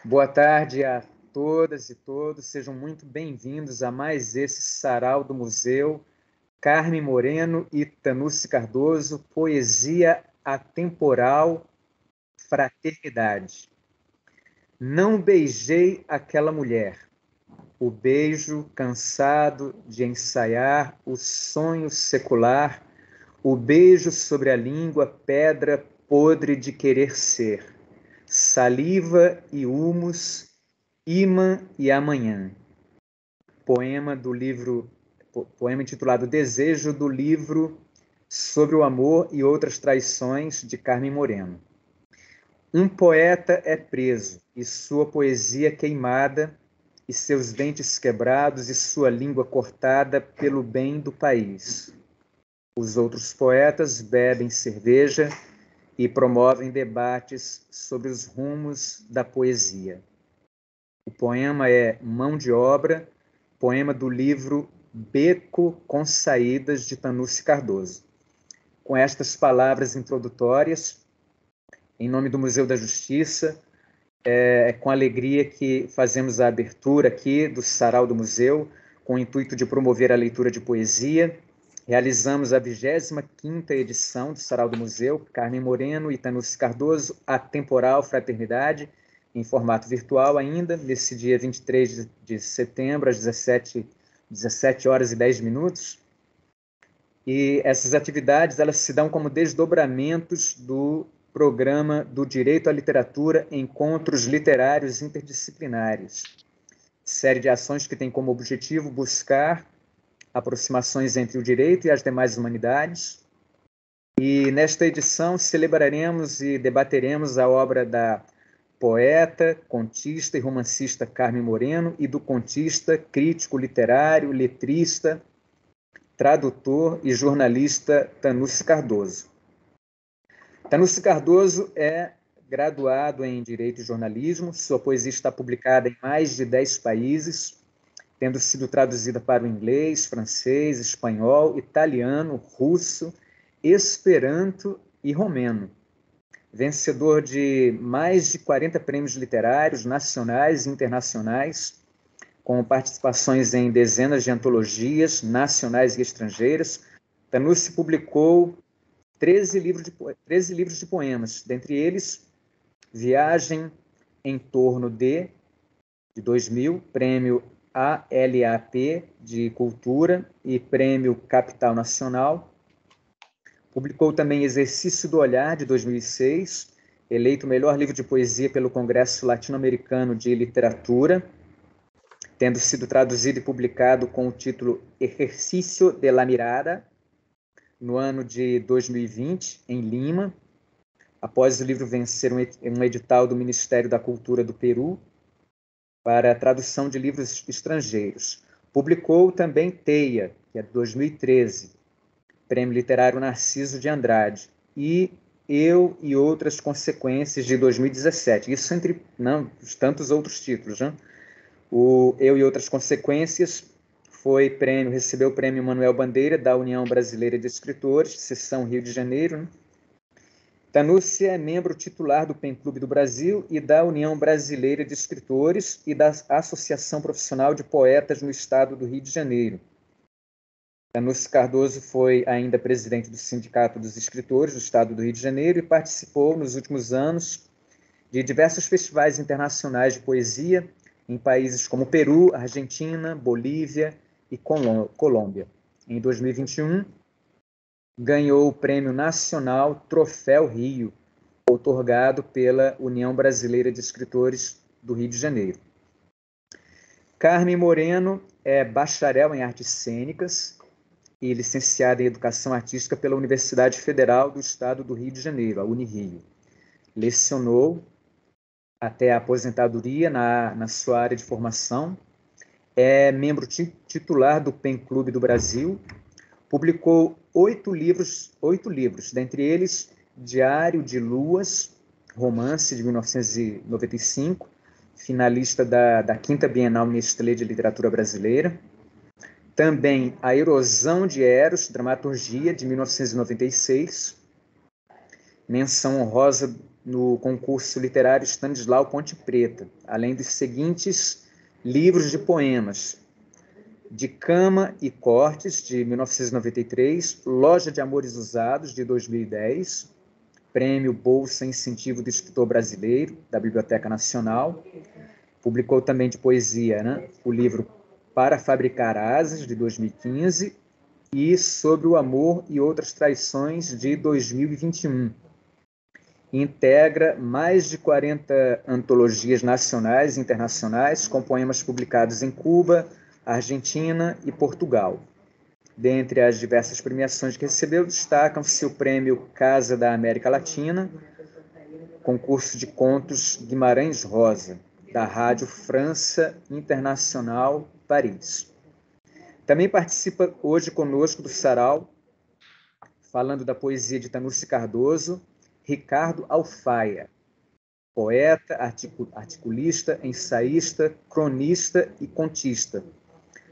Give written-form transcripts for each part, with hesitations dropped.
Boa tarde a todas e todos, sejam muito bem-vindos a mais esse Sarau do Museu. Carme Moreno e Tanuce Cardoso, Poesia Atemporal, Fraternidade. Não beijei aquela mulher, o beijo cansado de ensaiar o sonho secular, o beijo sobre a língua, pedra podre de querer ser, saliva e humus, imã e amanhã. Poema intitulado Desejo, do livro Sobre o Amor e Outras Traições, de Carme Moreno. Um poeta é preso, e sua poesia queimada, e seus dentes quebrados, e sua língua cortada pelo bem do país. Os outros poetas bebem cerveja e promovem debates sobre os rumos da poesia. O poema é Mão de Obra, poema do livro Beco com Saídas, de Tanuce Cardoso. Com estas palavras introdutórias, em nome do Museu da Justiça, é com alegria que fazemos a abertura aqui do Sarau do Museu, com o intuito de promover a leitura de poesia. Realizamos a 25ª edição do Sarau do Museu, Carme Moreno e Tanuce Cardoso, Atemporal Fraternidade, em formato virtual ainda, nesse dia 23 de setembro, às 17 horas e 10 minutos. E essas atividades, elas se dão como desdobramentos do programa do Direito à Literatura, Encontros Literários Interdisciplinares, série de ações que tem como objetivo buscar aproximações entre o direito e as demais humanidades. E nesta edição celebraremos e debateremos a obra da poeta, contista e romancista Carme Moreno e do contista, crítico literário, letrista, tradutor e jornalista Tanuce Cardoso. Tanuce Cardoso é graduado em Direito e Jornalismo, sua poesia está publicada em mais de 10 países, tendo sido traduzida para o inglês, francês, espanhol, italiano, russo, esperanto e romeno. Vencedor de mais de 40 prêmios literários nacionais e internacionais, com participações em dezenas de antologias nacionais e estrangeiras. Tanuce publicou 13 livros de poemas, dentre eles Viagem em Torno de 2000, Prêmio ALAP de Cultura e Prêmio Capital Nacional. Publicou também Exercício do Olhar, de 2006, eleito o melhor livro de poesia pelo Congresso Latino-Americano de Literatura, tendo sido traduzido e publicado com o título Ejercicio de la Mirada, no ano de 2020, em Lima, após o livro vencer um edital do Ministério da Cultura do Peru para a tradução de livros estrangeiros. Publicou também Teia, que é de 2013, Prêmio Literário Narciso de Andrade, e Eu e Outras Consequências, de 2017. Isso entre tantos outros títulos, né? O Eu e Outras Consequências recebeu o Prêmio Manuel Bandeira, da União Brasileira de Escritores, seção Rio de Janeiro, né? Tanuce é membro titular do PEN Clube do Brasil e da União Brasileira de Escritores e da Associação Profissional de Poetas no Estado do Rio de Janeiro. Tanuce Cardoso foi ainda presidente do Sindicato dos Escritores do Estado do Rio de Janeiro e participou, nos últimos anos, de diversos festivais internacionais de poesia em países como Peru, Argentina, Bolívia e Colômbia. Em 2021, ganhou o Prêmio Nacional Troféu Rio, outorgado pela União Brasileira de Escritores do Rio de Janeiro. Carme Moreno é bacharel em Artes Cênicas e licenciada em Educação Artística pela Universidade Federal do Estado do Rio de Janeiro, a Unirio. Lecionou até a aposentadoria na sua área de formação, é membro titular do PEN Clube do Brasil, publicou 8 livros, dentre eles Diário de Luas, romance de 1995, finalista da 5ª Bienal Nestlé de Literatura Brasileira. Também A Erosão de Eros, dramaturgia, de 1996. Menção honrosa no concurso literário Stanislau Ponte Preta, além dos seguintes livros de poemas: De Cama e Cortes, de 1993, Loja de Amores Usados, de 2010, Prêmio Bolsa Incentivo do Escritor Brasileiro, da Biblioteca Nacional. Publicou também de poesia, né, o livro Para Fabricar Asas, de 2015, e Sobre o Amor e Outras Traições, de 2021. Integra mais de 40 antologias nacionais e internacionais, com poemas publicados em Cuba, Argentina e Portugal. Dentre as diversas premiações que recebeu, destacam-se o Prêmio Casa da América Latina, concurso de contos Guimarães Rosa, da Rádio França Internacional, Paris. Também participa hoje conosco do sarau, falando da poesia de Tanucci Cardoso, Ricardo Alfaia, poeta, articulista, ensaísta, cronista e contista,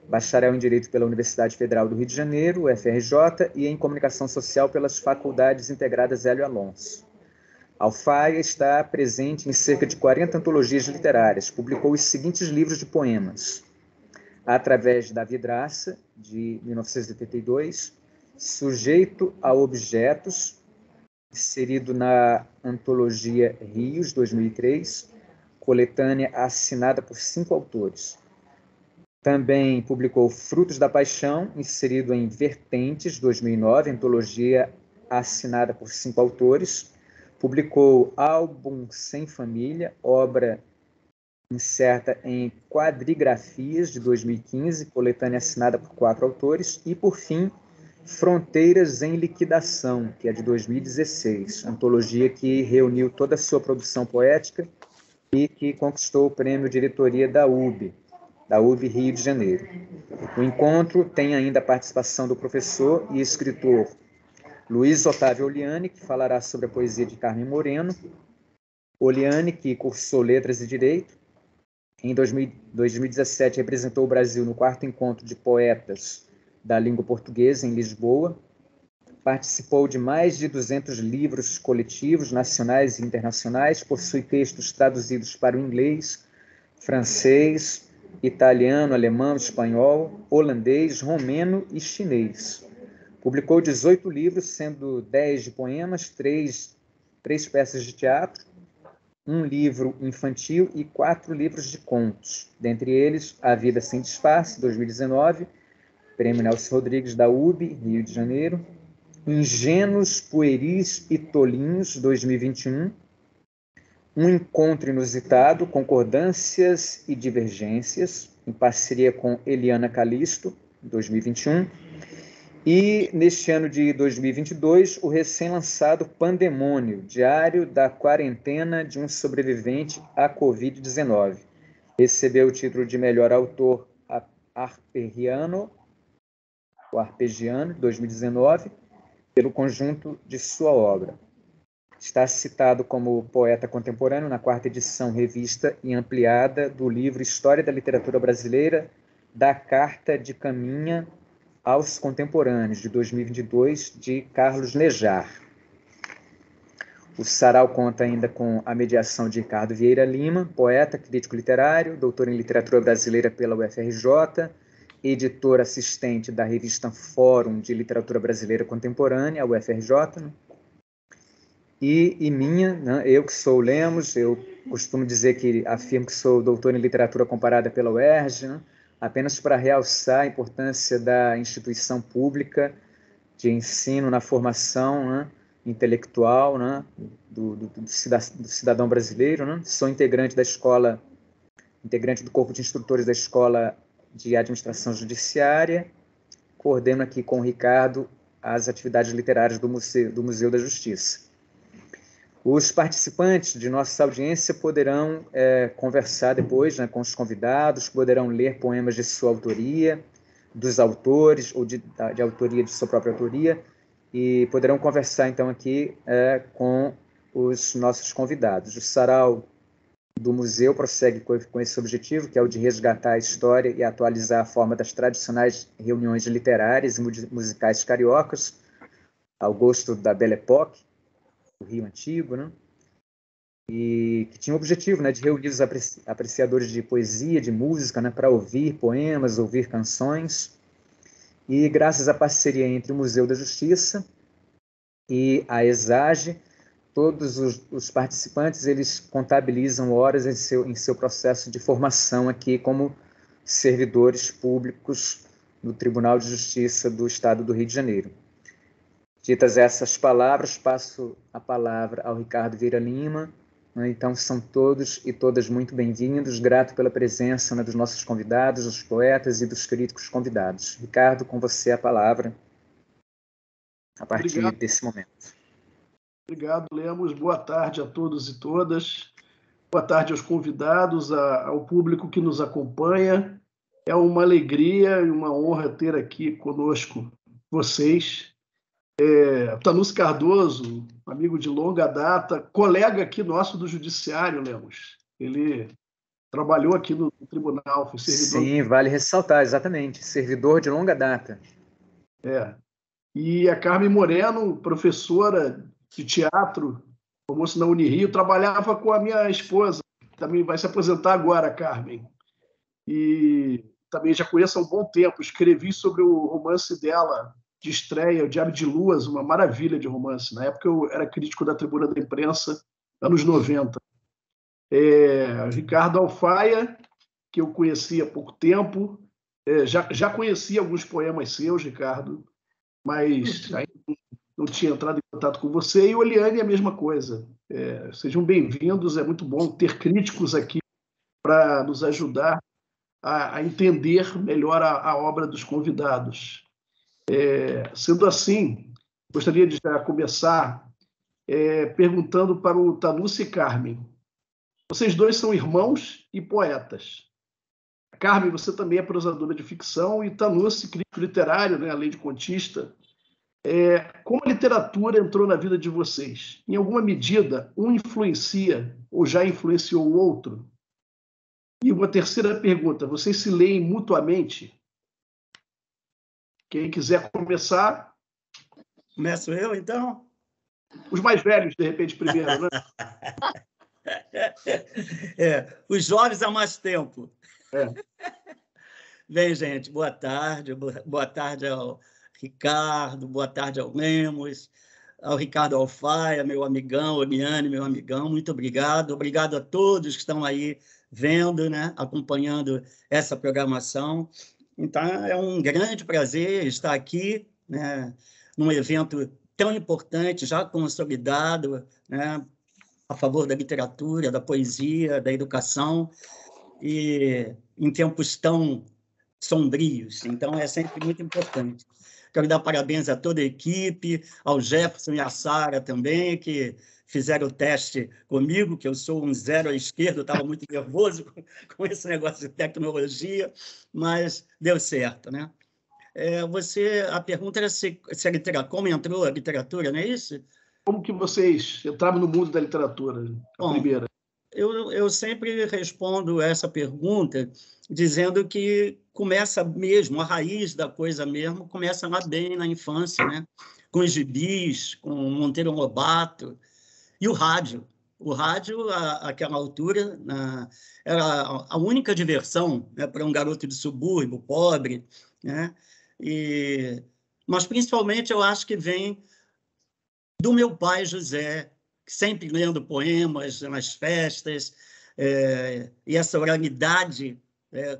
bacharel em Direito pela Universidade Federal do Rio de Janeiro, UFRJ, e em Comunicação Social pelas Faculdades Integradas Hélio Alonso. Alfaia está presente em cerca de 40 antologias literárias. Publicou os seguintes livros de poemas: Através da Vidraça, de 1982, Sujeito a Objetos, inserido na antologia Rios, 2003, coletânea assinada por 5 autores. Também publicou Frutos da Paixão, inserido em Vertentes, 2009, antologia assinada por 5 autores. Publicou Álbum Sem Família, obra incerta em Quadrigrafias, de 2015, coletânea assinada por 4 autores. E, por fim, Fronteiras em Liquidação, que é de 2016, antologia que reuniu toda a sua produção poética e que conquistou o prêmio Diretoria da UB Rio de Janeiro. O encontro tem ainda a participação do professor e escritor Luiz Otávio Oliani, que falará sobre a poesia de Carmen Moreno. Oliani, que cursou Letras e Direito, em 2017 representou o Brasil no 4º Encontro de Poetas da Língua Portuguesa, em Lisboa. Participou de mais de 200 livros coletivos nacionais e internacionais, possui textos traduzidos para o inglês, francês, italiano, alemão, espanhol, holandês, romeno e chinês. Publicou 18 livros, sendo 10 de poemas, 3 peças de teatro, 1 livro infantil e 4 livros de contos. Dentre eles, A Vida Sem Disfarce, 2019, Prêmio Nelson Rodrigues da UB, Rio de Janeiro, Ingênuos, Pueris e Tolinhos, 2021, Um Encontro Inusitado, Concordâncias e Divergências, em parceria com Eliana Calisto, 2021, e, neste ano de 2022, o recém-lançado Pandemônio, Diário da Quarentena de um Sobrevivente à Covid-19. Recebeu o título de melhor autor Arpegiano, 2019, pelo conjunto de sua obra. Está citado como poeta contemporâneo na 4ª edição revista e ampliada do livro História da Literatura Brasileira, da Carta de Caminha aos Contemporâneos, de 2022, de Carlos Nejar. O sarau conta ainda com a mediação de Ricardo Vieira Lima, poeta, crítico literário, doutor em literatura brasileira pela UFRJ, editor assistente da revista Fórum de Literatura Brasileira Contemporânea, a UFRJ, e minha, né, eu que sou o Lemos, eu costumo dizer que afirmo que sou doutor em literatura comparada pela UERJ, né, apenas para realçar a importância da instituição pública de ensino na formação, né, intelectual, né, do cidadão brasileiro, né. Sou integrante do corpo de instrutores da Escola de Administração Judiciária, coordeno aqui com o Ricardo as atividades literárias do Museu da Justiça. Os participantes de nossa audiência poderão conversar depois, né, com os convidados, poderão ler poemas de sua autoria, dos autores, ou de autoria de sua própria autoria, e poderão conversar, então, aqui com os nossos convidados. O sarau do museu prossegue com esse objetivo, que é o de resgatar a história e atualizar a forma das tradicionais reuniões literárias e musicais cariocas, ao gosto da Belle Époque, do Rio Antigo, né? e que tinha o objetivo, né, de reunir os apreciadores de poesia, de música, né, para ouvir poemas, ouvir canções. E graças à parceria entre o Museu da Justiça e a ESAGE, todos os participantes eles contabilizam horas em seu processo de formação aqui como servidores públicos do Tribunal de Justiça do Estado do Rio de Janeiro. Ditas essas palavras, passo a palavra ao Ricardo Vieira Lima. Então, são todos e todas muito bem-vindos. Grato pela presença, né, dos nossos convidados, dos poetas e dos críticos convidados. Ricardo, com você a palavra a partir desse momento. Obrigado, Lemos. Boa tarde a todos e todas. Boa tarde aos convidados, ao público que nos acompanha. É uma alegria e uma honra ter aqui conosco vocês. Tanusse Cardoso, amigo de longa data, colega aqui nosso do Judiciário, Lemos. Ele trabalhou aqui no tribunal, foi servidor. Sim, vale ressaltar, exatamente, servidor de longa data. E a Carmen Moreno, professora de teatro, formou-se na Unirio, trabalhava com a minha esposa, que também vai se aposentar agora, Carmen. E também já conheço há um bom tempo, escrevi sobre o romance dela, de estreia, O Diário de Luas, uma maravilha de romance. Na época eu era crítico da Tribuna da Imprensa, anos 90. Ricardo Alfaia, que eu conheci há pouco tempo, já conheci alguns poemas seus, Ricardo, mas ainda não tinha entrado em contato com você, e Oliane é a mesma coisa. Sejam bem-vindos, é muito bom ter críticos aqui para nos ajudar a entender melhor a obra dos convidados. Sendo assim, gostaria de já começar perguntando para o Tanusse e Carmen. Vocês dois são irmãos e poetas. Carmen, você também é prosadora de ficção, e Tanusse, crítico literário, né, além de contista. Como a literatura entrou na vida de vocês? Em alguma medida, um influencia ou já influenciou o outro? E uma terceira pergunta, vocês se leem mutuamente? Quem quiser começar... Começo eu, então? Os mais velhos, de repente, primeiro, né? Os jovens há mais tempo. Bem, gente, boa tarde. Boa tarde ao Ricardo, boa tarde ao Lemos, ao Ricardo Alfaia, meu amigão, Oliane, meu amigão, muito obrigado. Obrigado a todos que estão aí vendo, né, acompanhando essa programação. Então, é um grande prazer estar aqui, né, num evento tão importante, já consolidado, né, a favor da literatura, da poesia, da educação, e em tempos tão sombrios. Então, é sempre muito importante. Quero dar parabéns a toda a equipe, ao Jefferson e à Sara também, que fizeram o teste comigo, que eu sou um zero à esquerda, eu estava muito nervoso com esse negócio de tecnologia, mas deu certo, né? A pergunta era se a literatura, como entrou a literatura, não é isso? Como que vocês entraram no mundo da literatura, primeira? Eu sempre respondo essa pergunta dizendo que começa mesmo, a raiz da coisa mesmo, começa lá bem na infância, né? Com os gibis, com Monteiro Lobato e o rádio. O rádio, àquela altura, era a única diversão, né, para um garoto de subúrbio, pobre, né? Mas, principalmente, eu acho que vem do meu pai, José, sempre lendo poemas nas festas, e essa oralidade,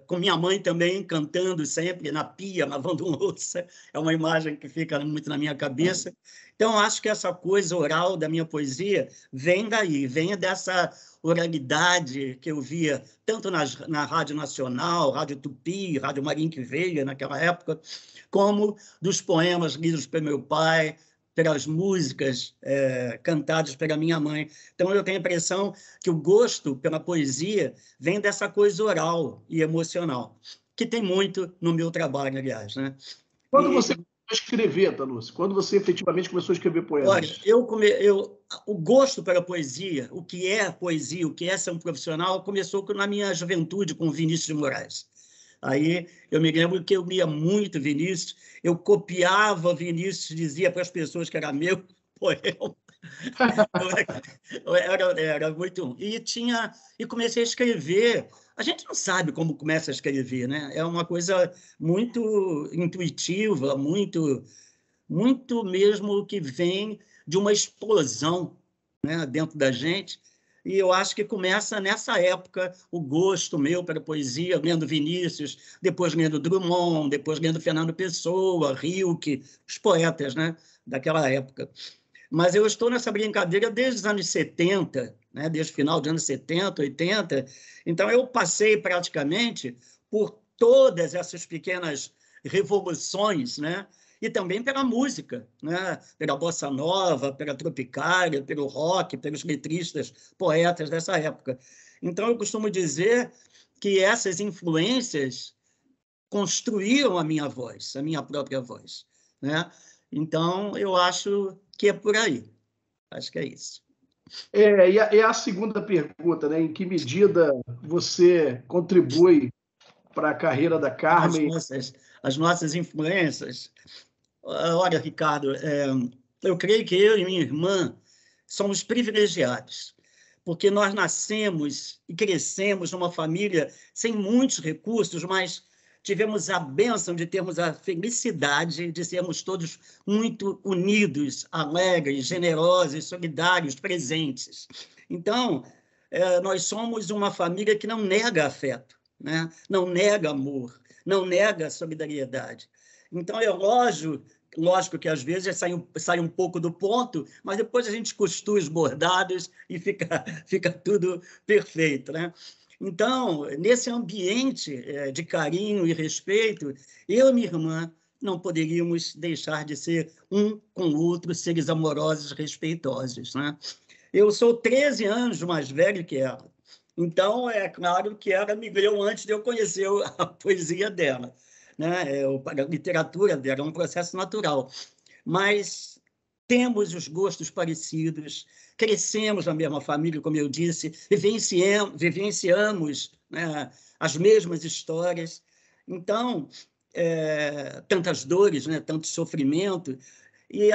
com minha mãe também cantando sempre na pia, lavando louça, é uma imagem que fica muito na minha cabeça. Então, acho que essa coisa oral da minha poesia vem daí, vem dessa oralidade que eu via tanto na Rádio Nacional, Rádio Tupi, Rádio Marinho que Veio, naquela época, como dos poemas lidos pelo meu pai, pelas músicas cantadas pela minha mãe. Então, eu tenho a impressão que o gosto pela poesia vem dessa coisa oral e emocional, que tem muito no meu trabalho, aliás, né? Quando você começou a escrever, Tanusse? Quando você efetivamente começou a escrever poemas? Olha, o gosto pela poesia, o que é poesia, o que é ser um profissional, começou na minha juventude com Vinícius de Moraes. Aí eu me lembro que eu lia muito Vinícius, eu copiava Vinícius, dizia para as pessoas que era meu poema, Era muito... E comecei a escrever. A gente não sabe como começa a escrever, né? É uma coisa muito intuitiva, muito mesmo que vem de uma explosão, né, dentro da gente. E eu acho que começa nessa época o gosto meu para poesia, lendo Vinícius, depois lendo Drummond, depois lendo Fernando Pessoa, Rilke, os poetas, né, daquela época. Mas eu estou nessa brincadeira desde os anos 70, né, desde o final dos anos 70, 80. Então, eu passei praticamente por todas essas pequenas revoluções, né, e também pela música, né, pela bossa nova, pela tropicália, pelo rock, pelos letristas, poetas dessa época. Então, eu costumo dizer que essas influências construíram a minha voz, a minha própria voz, né? Então, eu acho que é por aí. Acho que é isso. E a segunda pergunta, né? Em que medida você contribui para a carreira da Carmen? As nossas influências. Olha, Ricardo, eu creio que eu e minha irmã somos privilegiados, porque nós nascemos e crescemos numa família sem muitos recursos, mas tivemos a bênção de termos a felicidade de sermos todos muito unidos, alegres, generosos, solidários, presentes. Então, nós somos uma família que não nega afeto, né? Não nega amor, não nega solidariedade. Então, é lógico que às vezes sai um pouco do ponto, mas depois a gente costura os bordados e fica tudo perfeito, né? Então, nesse ambiente de carinho e respeito, eu e minha irmã não poderíamos deixar de ser um com o outro seres amorosos e respeitosos, né? Eu sou 13 anos mais velho que ela, então é claro que ela me leu antes de eu conhecer a poesia dela, né? A literatura dela é um processo natural, mas temos os gostos parecidos, crescemos na mesma família, como eu disse, vivenciamos, né, as mesmas histórias. Então, tantas dores, né, tanto sofrimento, e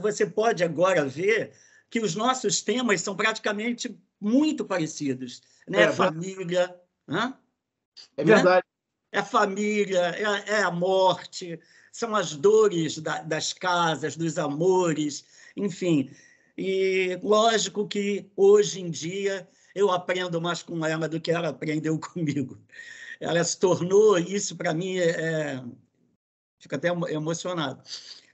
você pode agora ver que os nossos temas são praticamente muito parecidos, né? Família, é verdade. É família, é a morte, são as dores das casas, dos amores, enfim. E lógico que hoje em dia eu aprendo mais com ela do que ela aprendeu comigo. Ela se tornou, isso para mim, fico até emocionado,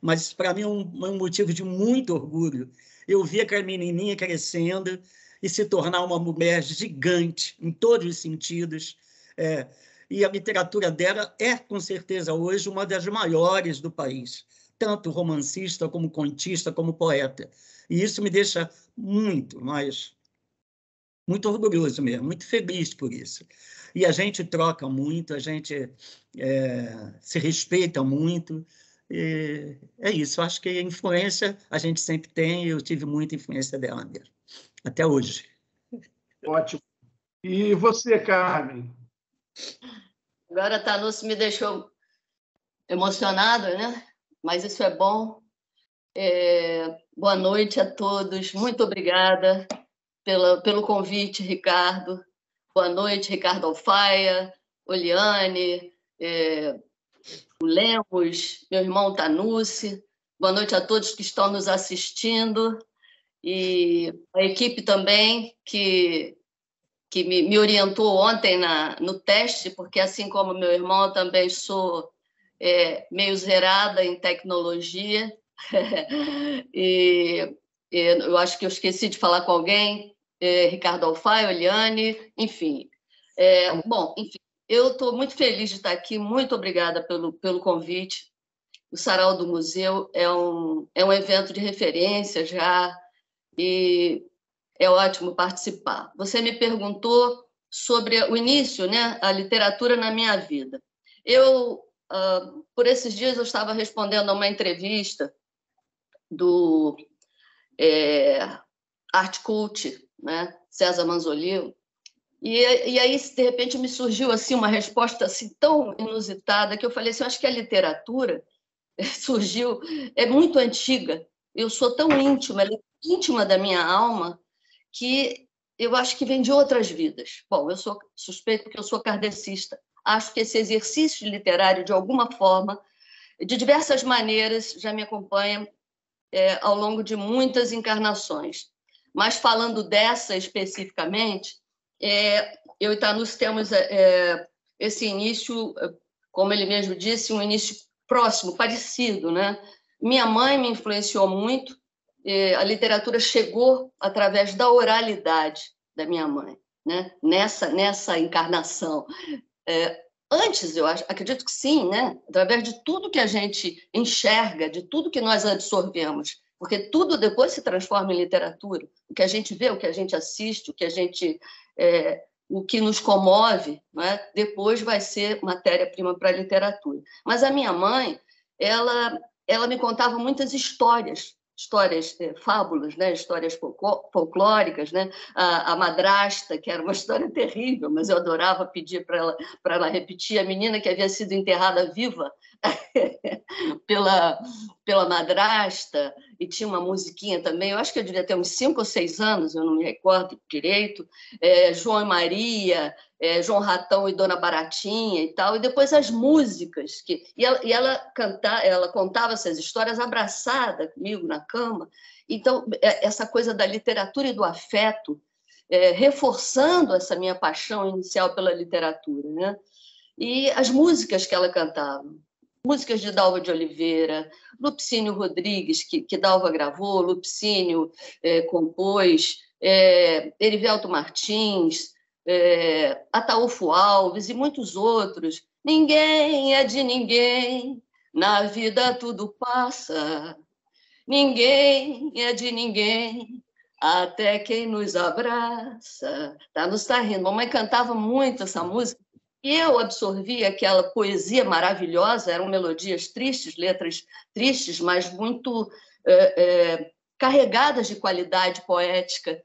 mas para mim é um motivo de muito orgulho. Eu vi aquela menininha crescendo e se tornar uma mulher gigante em todos os sentidos, e a literatura dela é, com certeza, hoje uma das maiores do país, tanto romancista, como contista, como poeta. E isso me deixa muito orgulhoso mesmo, muito feliz por isso. E a gente troca muito, a gente se respeita muito. E é isso, eu acho que a influência a gente sempre tem, e eu tive muita influência dela mesmo, até hoje. Ótimo. E você, Carmen? Agora a Tanusse me deixou emocionada, né? Mas isso é bom. Boa noite a todos. Muito obrigada pelo convite, Ricardo. Boa noite, Ricardo Alfaia, Oliane, o Lemos, meu irmão Tanusse. Boa noite a todos que estão nos assistindo. E a equipe também que me orientou ontem no teste, porque, assim como meu irmão, eu também sou meio zerada em tecnologia. E eu acho que eu esqueci de falar com alguém, Ricardo Alfaia, Oliane, enfim. Bom, enfim, eu estou muito feliz de estar aqui, muito obrigada pelo convite. O Sarau do Museu é um evento de referência já, e é ótimo participar. Você me perguntou sobre o início, né, a literatura na minha vida. Por esses dias, eu estava respondendo a uma entrevista do Art Cult, né, César Manzolino, e aí, de repente, me surgiu assim, uma resposta assim, tão inusitada que eu falei assim, acho que a literatura surgiu, é muito antiga, eu sou tão íntima, ela é íntima da minha alma, que eu acho que vem de outras vidas. Bom, eu sou suspeita porque eu sou kardecista. Acho que esse exercício literário, de alguma forma, de diversas maneiras, já me acompanha ao longo de muitas encarnações. Mas, falando dessa especificamente, eu e Thanusse temos esse início, como ele mesmo disse, um início próximo, parecido, né? Minha mãe me influenciou muito, a literatura chegou através da oralidade da minha mãe, né? Nessa encarnação. Antes, eu acredito que sim, né? Através de tudo que a gente enxerga, de tudo que nós absorvemos, porque tudo depois se transforma em literatura. O que a gente vê, o que a gente assiste, o que nos comove, né? Depois vai ser matéria-prima para a literatura. Mas a minha mãe, ela me contava muitas histórias, fábulas, né? Histórias folclóricas, né? A madrasta, que era uma história terrível, mas eu adorava pedir para ela repetir, a menina que havia sido enterrada viva pela madrasta, e tinha uma musiquinha também, eu acho que eu devia ter uns 5 ou 6 anos, eu não me recordo direito, João e Maria, João Ratão e Dona Baratinha e tal, e depois as músicas, e ela contava essas histórias abraçada comigo na cama. Então, essa coisa da literatura e do afeto, reforçando essa minha paixão inicial pela literatura, né? E as músicas que ela cantava, músicas de Dalva de Oliveira, Lupicínio Rodrigues, que Dalva gravou, Lupicínio compôs, Erivelto Martins, Ataúfo Alves e muitos outros. Ninguém é de ninguém, na vida tudo passa. Ninguém é de ninguém, até quem nos abraça. Thanusse está rindo. Mamãe cantava muito essa música. E eu absorvi aquela poesia maravilhosa, eram melodias tristes, letras tristes, mas muito carregadas de qualidade poética.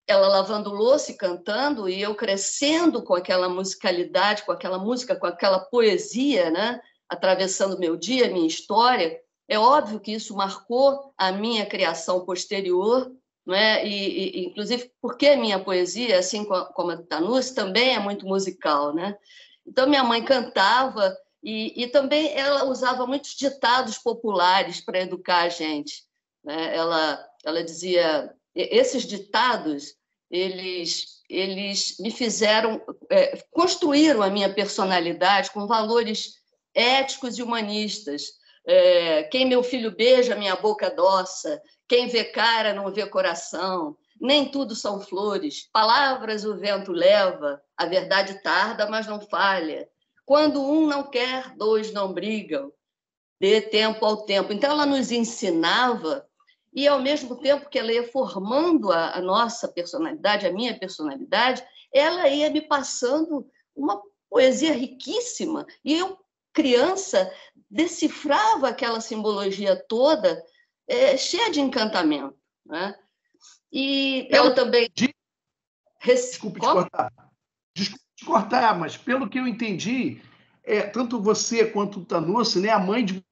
Ela lavando louça e cantando, e eu crescendo com aquela musicalidade, com aquela música, com aquela poesia, né? Atravessando meu dia, minha história. É óbvio que isso marcou a minha criação posterior, né? E inclusive, porque a minha poesia, assim como a do Thanusse, também é muito musical, né? Então, minha mãe cantava e também ela usava muitos ditados populares para educar a gente, né? Ela dizia... Esses ditados, eles me fizeram... construíram a minha personalidade com valores éticos e humanistas. Quem meu filho beija, minha boca adoça. Quem vê cara não vê coração, nem tudo são flores, palavras o vento leva, a verdade tarda, mas não falha. Quando um não quer, dois não brigam, dê tempo ao tempo. Então, ela nos ensinava, e ao mesmo tempo que ela ia formando a nossa personalidade, a minha personalidade, ela ia me passando uma poesia riquíssima, e eu, criança, decifrava aquela simbologia toda, cheia de encantamento, né? E ela também... Desculpe te cortar, mas pelo que eu entendi, tanto você quanto o Thanusse, né, a mãe de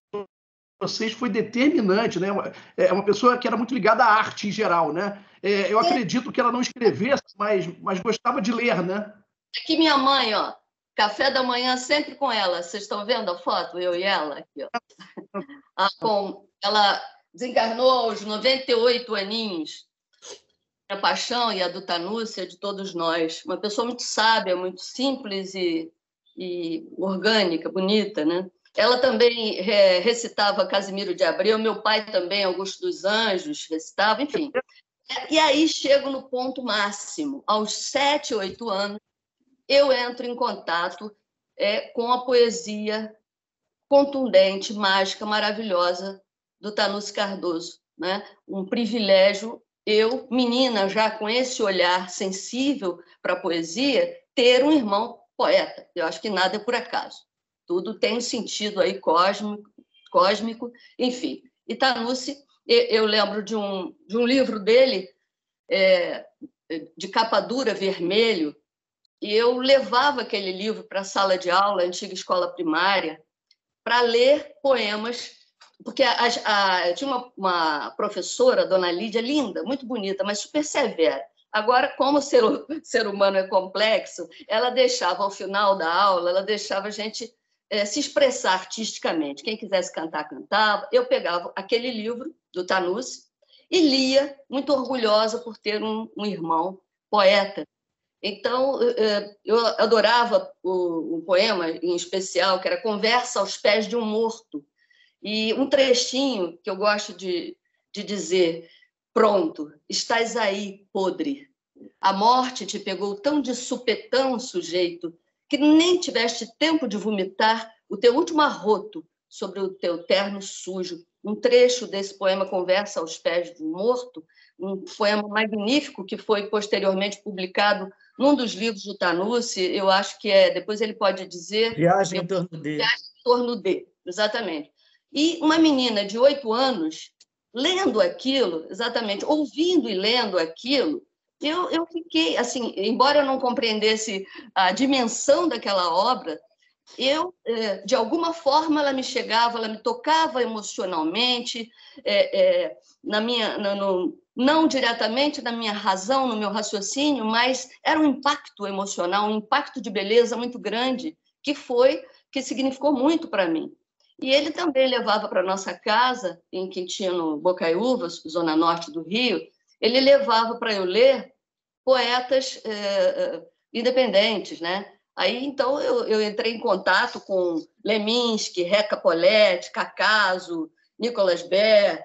vocês foi determinante, né? É uma pessoa que era muito ligada à arte em geral, né? Eu acredito que ela não escrevesse, mas gostava de ler, né? Aqui minha mãe, ó, café da manhã sempre com ela. Vocês estão vendo a foto, eu e ela? Aqui, ó. Ela desencarnou aos 98 aninhos. A paixão e a do Thanusse é de todos nós. Uma pessoa muito sábia, muito simples e orgânica, bonita, né? Ela também recitava Casimiro de Abreu, meu pai também, Augusto dos Anjos, recitava, enfim. E aí chego no ponto máximo. Aos 7, 8 anos, eu entro em contato com a poesia contundente, mágica, maravilhosa do Thanusse Cardoso, né? Um privilégio, eu, menina, já com esse olhar sensível para a poesia, ter um irmão poeta. Eu acho que nada é por acaso. Tudo tem um sentido aí cósmico, enfim. E Thanusse, eu lembro de um livro dele, de capa dura, vermelho, e eu levava aquele livro para a sala de aula, antiga escola primária, para ler poemas porque tinha uma professora, dona Lídia, linda, muito bonita, mas super severa. Agora, como o ser humano é complexo, ela deixava, ao final da aula, ela deixava a gente se expressar artisticamente. Quem quisesse cantar, cantava. Eu pegava aquele livro do Tanusse e lia, muito orgulhosa por ter um irmão poeta. Então, eu adorava um poema em especial, que era Conversa aos Pés de um Morto. E um trechinho que eu gosto de dizer: pronto, estás aí, podre. A morte te pegou tão de supetão, sujeito, que nem tiveste tempo de vomitar o teu último arroto sobre o teu terno sujo. Um trecho desse poema Conversa aos Pés de um Morto, um poema magnífico que foi posteriormente publicado num dos livros do Tanusse, eu acho que depois ele pode dizer... Viagem em torno de. Viagem em torno de, exatamente. E uma menina de 8 anos, lendo aquilo, exatamente, ouvindo e lendo aquilo, eu fiquei, assim, embora eu não compreendesse a dimensão daquela obra, de alguma forma, ela me chegava, ela me tocava emocionalmente, não diretamente na minha razão, no meu raciocínio, mas era um impacto emocional, um impacto de beleza muito grande, que significou muito para mim. E ele também levava para a nossa casa, em Quintino, no Bocaiúvas, zona norte do Rio, ele levava para eu ler poetas independentes, né? Aí, então, eu entrei em contato com Leminski, Reca Poletti, Cacaso, Nicolas Baer,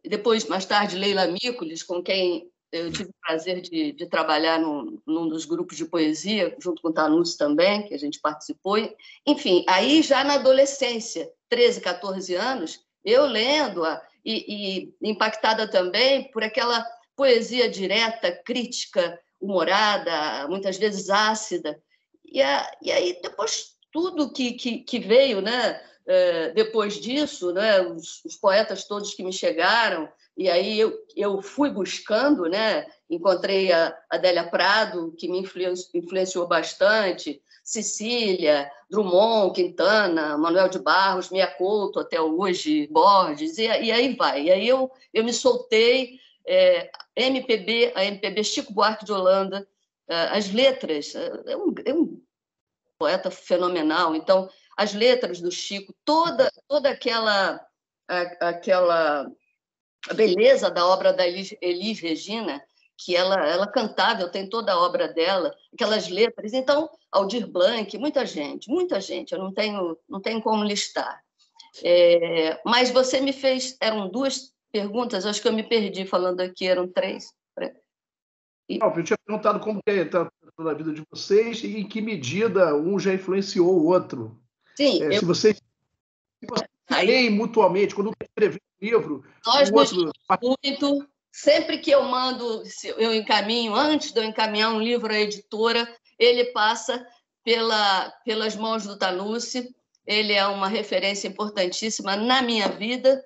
depois, mais tarde, Leila Mícolis, com quem eu tive o prazer de trabalhar num dos grupos de poesia, junto com o Tanusse também, que a gente participou. Enfim, aí já na adolescência, 13, 14 anos, eu lendo-a e impactada também por aquela poesia direta, crítica, humorada, muitas vezes ácida. E aí, depois, tudo que veio, né, depois disso, né, os poetas todos que me chegaram, e aí eu fui buscando, né, encontrei a Adélia Prado, que me influenciou bastante, Cecília, Drummond, Quintana, Manuel de Barros, Mia Couto, até hoje, Borges, e aí vai. E aí eu me soltei, a MPB Chico Buarque de Holanda, as letras, é um poeta fenomenal. Então, as letras do Chico, toda aquela a beleza da obra da Elis Regina, que ela cantava, eu tenho toda a obra dela, aquelas letras. Então, Aldir Blanc, muita gente, eu não tenho como listar. Mas você me fez, eram 2 perguntas, acho que eu me perdi falando aqui, eram 3. Eu tinha perguntado como que está na vida de vocês e em que medida um já influenciou o outro. Sim, se vocês leem mutuamente, quando um escrever um livro, nós o outro... muito. Sempre que eu encaminho, antes de eu encaminhar um livro à editora, ele passa pelas mãos do Tanusse. Ele é uma referência importantíssima na minha vida,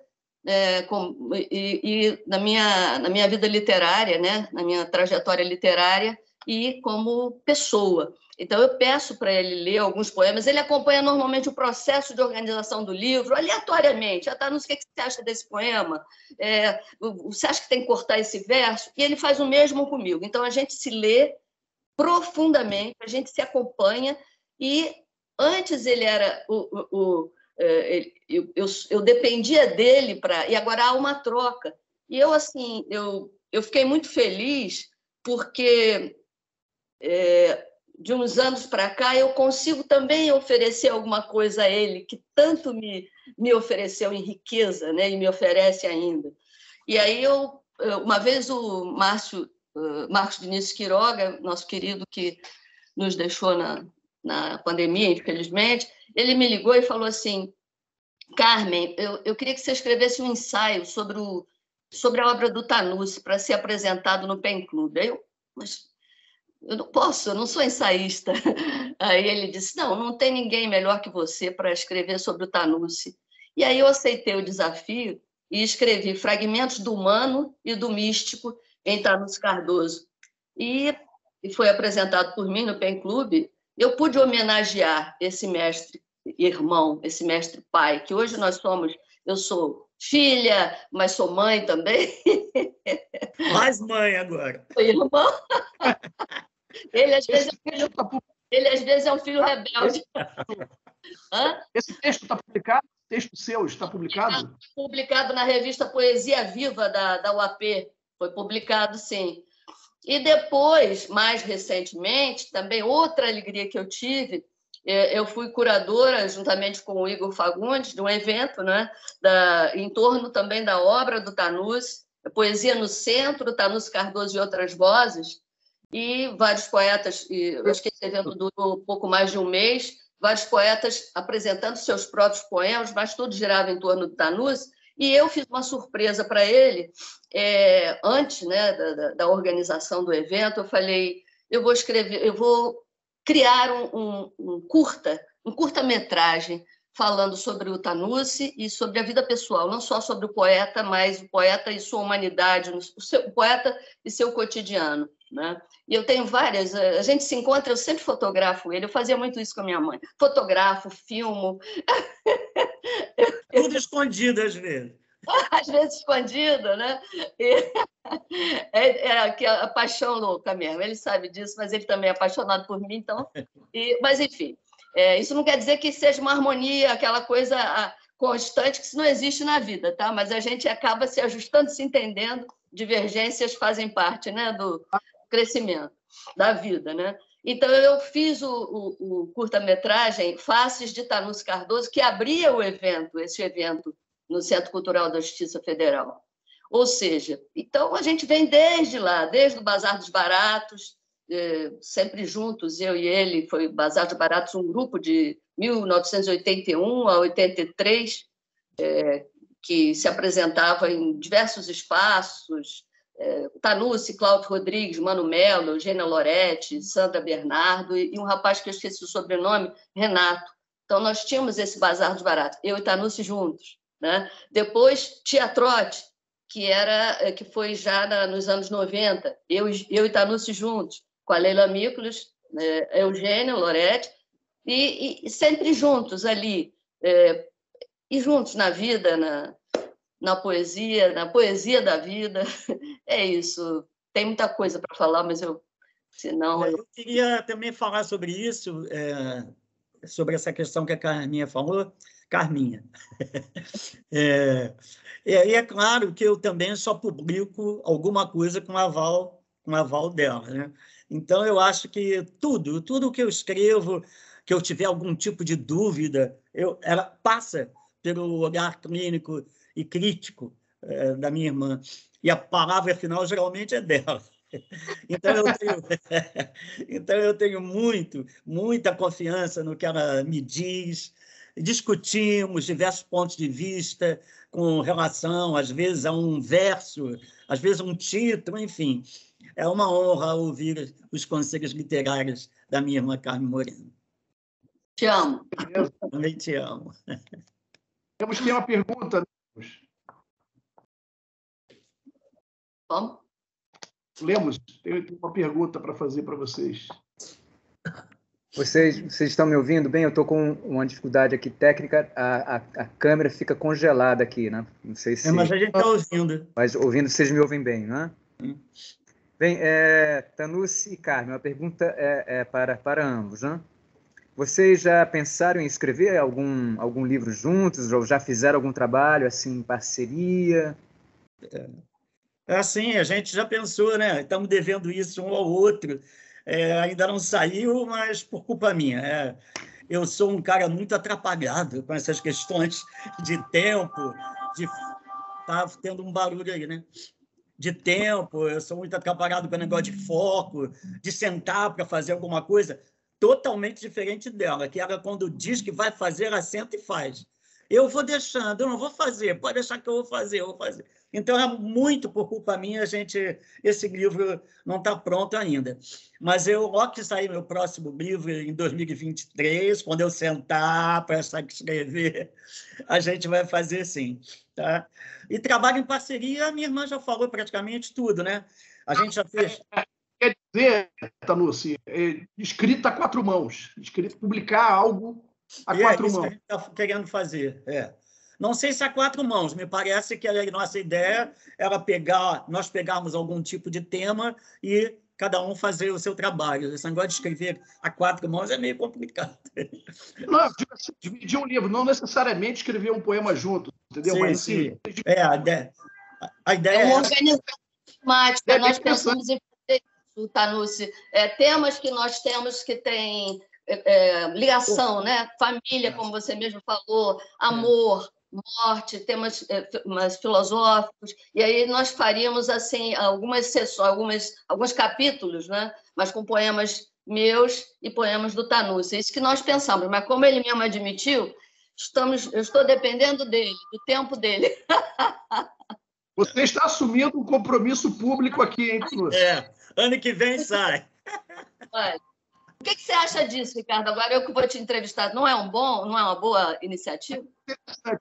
e na minha vida literária, né? Na minha trajetória literária e como pessoa. Então, eu peço para ele ler alguns poemas. Ele acompanha normalmente o processo de organização do livro, aleatoriamente. Tanusse, o que você acha desse poema? Você acha que tem que cortar esse verso? E ele faz o mesmo comigo. Então, a gente se lê profundamente, a gente se acompanha. E antes ele era eu dependia dele e agora há uma troca. E eu fiquei muito feliz porque de uns anos para cá eu consigo também oferecer alguma coisa a ele que tanto me ofereceu em riqueza, né, e me oferece ainda. E aí uma vez o Marcos Diniz Quiroga, nosso querido que nos deixou na pandemia, infelizmente, ele me ligou e falou assim: Carmen, eu queria que você escrevesse um ensaio sobre a obra do Tanusse para ser apresentado no Pen Club. Aí mas eu não posso, eu não sou ensaísta. Aí ele disse: não tem ninguém melhor que você para escrever sobre o Tanusse. E aí eu aceitei o desafio e escrevi Fragmentos do Humano e do Místico em Tanusse Cardoso. E foi apresentado por mim no Pen Club. Eu pude homenagear esse mestre irmão, esse mestre pai, que hoje eu sou filha, mas sou mãe também. Mais mãe agora. Sou irmão. Ele, às vezes, é um filho rebelde. Esse texto está publicado? Texto seu está publicado? Está publicado na revista Poesia Viva da UAP. Foi publicado, sim. E depois, mais recentemente, também outra alegria que eu tive, eu fui curadora, juntamente com o Igor Fagundes, de um evento, né, em torno também da obra do Thanusse, Poesia no Centro, Thanusse Cardoso e Outras Vozes, e vários poetas, eu acho que esse evento durou pouco mais de um mês, vários poetas apresentando seus próprios poemas, mas tudo girava em torno do Thanusse, e eu fiz uma surpresa para ele, antes, né, da organização do evento. Eu falei, eu vou criar um curta-metragem falando sobre o Thanusse e sobre a vida pessoal, não só sobre o poeta, mas o poeta e sua humanidade, o poeta e seu cotidiano, né? E eu tenho várias, a gente se encontra, eu sempre fotografo ele, eu fazia muito isso com a minha mãe, fotografo, filmo. Tudo escondido, às vezes. Às vezes escondido, né? A paixão louca mesmo, ele sabe disso, mas ele também é apaixonado por mim, então... Mas, enfim, isso não quer dizer que seja uma harmonia, aquela coisa constante, que isso não existe na vida, tá? Mas a gente acaba se ajustando, se entendendo, divergências fazem parte, né, do crescimento da vida, né? Então, eu fiz o curta-metragem Faces de Thanusse Cardoso, que abria esse evento no Centro Cultural da Justiça Federal. Ou seja, então a gente vem desde lá, desde o Bazar dos Baratos, sempre juntos, eu e ele, foi o Bazar dos Baratos, um grupo de 1981 a 83, que se apresentava em diversos espaços, Thanusse, Cláudio Rodrigues, Mano Melo, Eugênia Loretti, Sandra Bernardo e um rapaz que eu esqueci o sobrenome, Renato. Então, nós tínhamos esse Bazar dos Baratos, eu e Thanusse juntos, né? Depois, Teatrote, que foi já nos anos 90, eu e Thanusse juntos, com a Leila Miklos, Eugênia Loretti, e sempre juntos ali, e juntos na vida, na poesia da vida. É isso. Tem muita coisa para falar, mas senão... Eu queria também falar sobre isso, sobre essa questão que a Carminha falou. Carminha. E é claro que eu também só publico alguma coisa com aval dela, né? Então, eu acho que tudo que eu escrevo, que eu tiver algum tipo de dúvida, ela passa pelo olhar clínico e crítico da minha irmã. E a palavra final, geralmente, é dela. Então, eu tenho muita confiança no que ela me diz. Discutimos diversos pontos de vista com relação, às vezes, a um verso, às vezes, a um título, enfim. É uma honra ouvir os conselhos literários da minha irmã Carmen Moreno. Te amo. Também te amo. Temos que ter uma pergunta. Vamos? Lemos, tem uma pergunta para fazer para vocês. Vocês estão me ouvindo bem? Eu estou com uma dificuldade aqui técnica. A câmera fica congelada aqui, né? Não sei se... Mas a gente está ouvindo. Mas ouvindo, vocês me ouvem bem, né? Bem, Thanusse e Carmen, a pergunta é para ambos, né? Vocês já pensaram em escrever algum livro juntos? Ou já fizeram algum trabalho assim, em parceria? Assim, a gente já pensou, né? Estamos devendo isso um ao outro. Ainda não saiu, mas por culpa minha. Eu sou um cara muito atrapalhado com essas questões de tempo, Tá tendo um barulho aí, né? De tempo, eu sou muito atrapalhado com o negócio de foco, de sentar para fazer alguma coisa, totalmente diferente dela, que ela, quando diz que vai fazer, ela senta e faz. Eu vou deixando, eu não vou fazer, pode deixar que eu vou fazer. Então, é muito por culpa minha, esse livro não está pronto ainda. Mas logo que sair meu próximo livro, em 2023, quando eu sentar para escrever, a gente vai fazer sim. Tá? E trabalho em parceria, a minha irmã já falou praticamente tudo, né? A gente já fez... Quer dizer, Thanusse, escrita a 4 mãos, publicar algo A quatro isso mãos. que a gente está querendo fazer. Não sei se a quatro mãos, me parece que a nossa ideia era nós pegarmos algum tipo de tema e cada um fazer o seu trabalho. Esse negócio de escrever a quatro mãos é meio complicado. Não, dividir um livro, não necessariamente escrever um poema junto, entendeu? Sim, Mas assim, sim. A ideia É uma é organização temática. É Nós interessante. pensamos em fazer isso, Tanucci. Temas que nós temos que têm ligação, né? Família, como você mesmo falou, amor, morte, temas mais filosóficos. E aí nós faríamos assim algumas sessões, alguns capítulos, né? Mas com poemas meus e poemas do Tanucci. Isso que nós pensamos. Mas como ele mesmo admitiu, eu estou dependendo dele, do tempo dele. Você está assumindo um compromisso público aqui, hein, Tanucci? Ano que vem sai. Olha, o que você acha disso, Ricardo? Agora eu que vou te entrevistar. Não é uma boa iniciativa?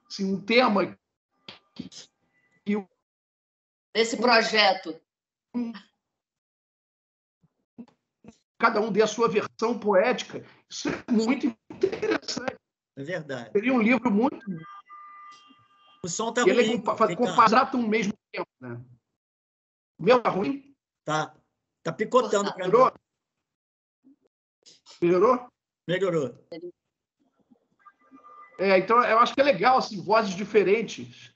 Assim, um tema Desse projeto. Cada um dê a sua versão poética. Isso é muito interessante. É verdade. Seria um livro muito... O som está Ele ruim. compacta um mesmo tempo, né? O meu está ruim? Tá picotando para mim. Melhorou? Melhorou. Então, eu acho que é legal, assim, vozes diferentes,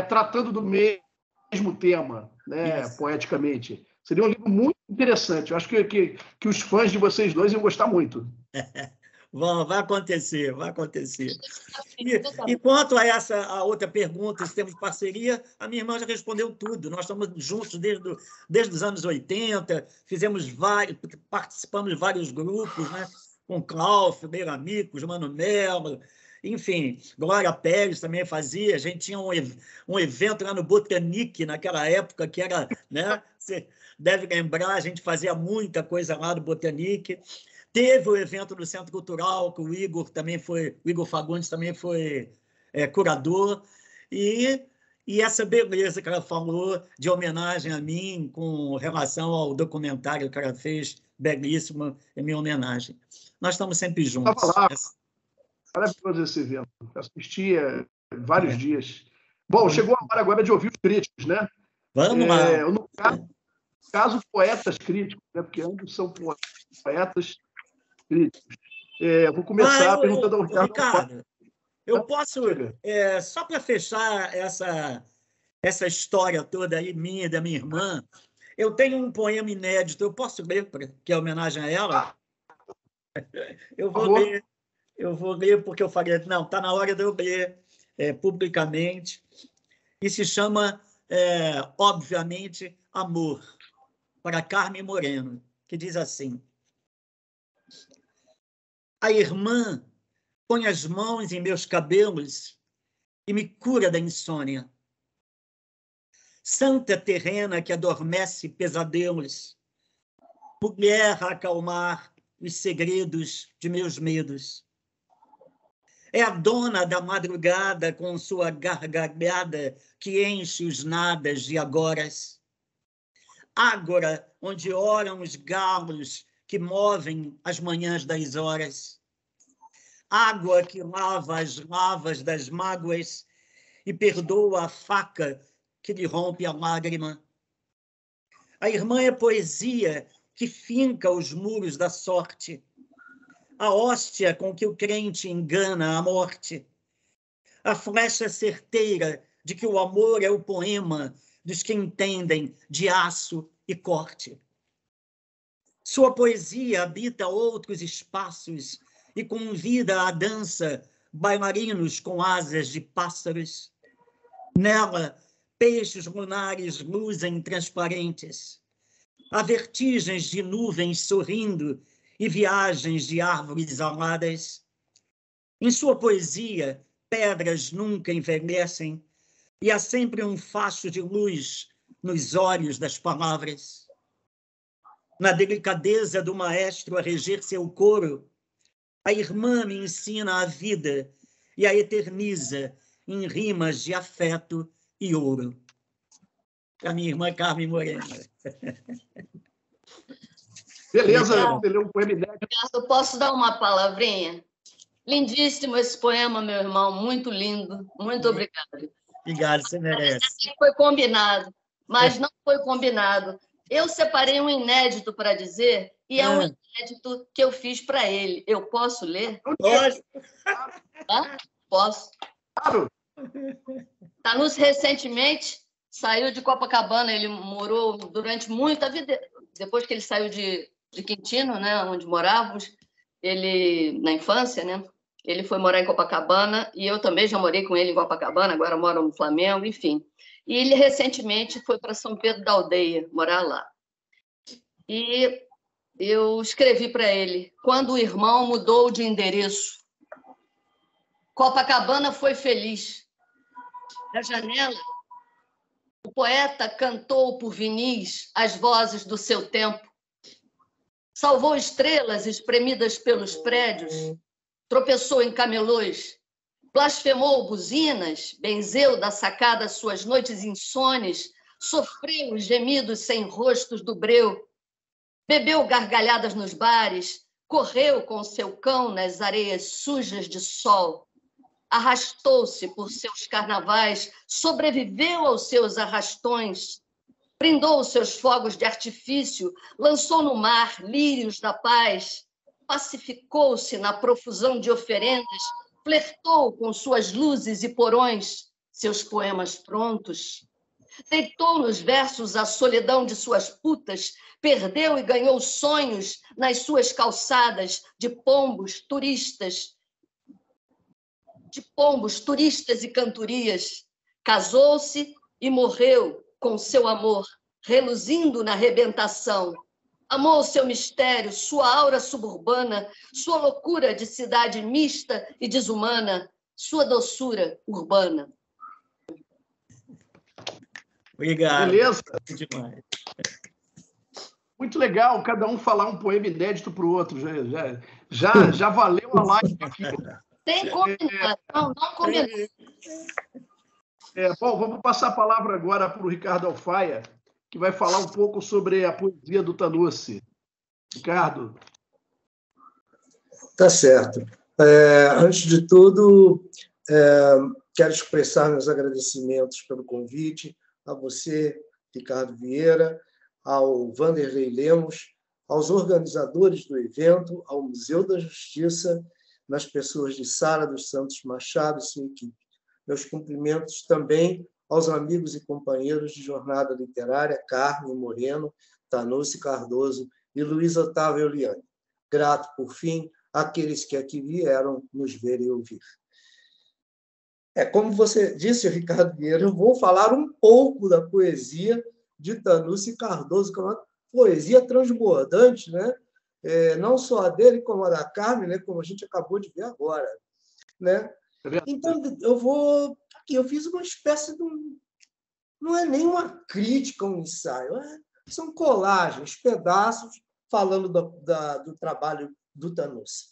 tratando do mesmo tema, né, poeticamente. Seria um livro muito interessante. Eu acho que os fãs de vocês dois iam gostar muito. Vai acontecer. E quanto a outra pergunta, se temos parceria, a minha irmã já respondeu tudo. Nós estamos juntos desde os anos 80, participamos de vários grupos, né? Com Cláudio, Beramicos, Mano Melo, enfim, Glória Pérez também fazia. A gente tinha um evento lá no Botanique, naquela época, que era, né? Você deve lembrar, a gente fazia muita coisa lá no Botanique. Teve o evento do Centro Cultural, que o Igor Fagundes também foi curador, e essa beleza que ela falou de homenagem a mim com relação ao documentário que ela fez, belíssimo, em minha homenagem. Nós estamos sempre juntos. Estava lá, maravilhoso esse evento. Assistia vários dias. Bom, chegou a hora agora de ouvir os críticos, né? Vamos lá. No caso, poetas críticos, né? Porque ambos são poetas críticos. Vou começar perguntando ao Ricardo, eu posso, só para fechar essa história toda aí, minha e da minha irmã, eu tenho um poema inédito, eu posso ler, que é homenagem a ela? Eu vou ler porque eu falei, não, está na hora de eu ler publicamente, e se chama, obviamente, Amor, para Carmen Moreno, que diz assim: a irmã põe as mãos em meus cabelos e me cura da insônia. Santa terrena que adormece pesadelos, mulher a acalmar os segredos de meus medos. É a dona da madrugada com sua gargalhada que enche os nadas de agoras. Ágora onde oram os galos que movem as manhãs das horas. Água que lava as lavas das mágoas e perdoa a faca que lhe rompe a lágrima. A irmã é poesia que finca os muros da sorte, a hóstia com que o crente engana a morte, a flecha certeira de que o amor é o poema dos que entendem de aço e corte. Sua poesia habita outros espaços e convida à dança bailarinos com asas de pássaros. Nela, peixes lunares luzem transparentes. Há vertigens de nuvens sorrindo e viagens de árvores aladas. Em sua poesia, pedras nunca envelhecem e há sempre um facho de luz nos olhos das palavras. Na delicadeza do maestro a reger seu coro, a irmã me ensina a vida e a eterniza em rimas de afeto e ouro. A minha irmã Carmen Moreno. Beleza, você leu um poema inédito. Eu posso dar uma palavrinha? Lindíssimo esse poema, meu irmão, muito lindo. Muito obrigada. Obrigado, você merece. Foi combinado, mas não foi combinado. Eu separei um inédito para dizer, e é um inédito que eu fiz para ele. Eu posso ler? Pode. Posso. Claro. Tanúcio recentemente saiu de Copacabana, ele morou durante muita vida, depois que ele saiu de Quintino, né, onde morávamos, ele na infância, né, ele foi morar em Copacabana, e eu também já morei com ele em Copacabana, agora moro no Flamengo, enfim. E ele recentemente foi para São Pedro da Aldeia, morar lá. E eu escrevi para ele, quando o irmão mudou de endereço, Copacabana foi feliz. Da janela, o poeta cantou por vinis as vozes do seu tempo, salvou estrelas espremidas pelos prédios, tropeçou em camelôs, blasfemou buzinas, benzeu da sacada suas noites insones, sofreu os gemidos sem rostos do breu, bebeu gargalhadas nos bares, correu com seu cão nas areias sujas de sol, arrastou-se por seus carnavais, sobreviveu aos seus arrastões, brindou os seus fogos de artifício, lançou no mar lírios da paz, pacificou-se na profusão de oferendas, flertou com suas luzes e porões, seus poemas prontos, deitou nos versos a solidão de suas putas, perdeu e ganhou sonhos nas suas calçadas de pombos, turistas e cantorias, casou-se e morreu com seu amor, reluzindo na rebentação. Amou seu mistério, sua aura suburbana, sua loucura de cidade mista e desumana, sua doçura urbana. Obrigado. Beleza? Demais. Muito legal, cada um falar um poema inédito para o outro. Já valeu a live aqui. Tem combinado, não combinado. Bom, vamos passar a palavra agora para o Ricardo Alfaia, que vai falar um pouco sobre a poesia do Tanúcio. Ricardo. Tá certo. Antes de tudo, quero expressar meus agradecimentos pelo convite a você, Ricardo Vieira, ao Vanderlei Lemos, aos organizadores do evento, ao Museu da Justiça, nas pessoas de Sara dos Santos Machado e sua equipe. Meus cumprimentos também aos amigos e companheiros de jornada literária Carmen Moreno, Tanúcio Cardoso e Luiz Otávio Oliani. Grato, por fim, àqueles que aqui vieram nos ver e ouvir. Como você disse, Ricardo Vieira, eu vou falar um pouco da poesia de Tanúcio Cardoso, que é uma poesia transbordante, né? Não só a dele, como a da Carmen, né? Como a gente acabou de ver agora. Né? Então, eu fiz uma espécie de não é nem uma crítica, um ensaio, são colagens, pedaços, falando do trabalho do Tanúcio.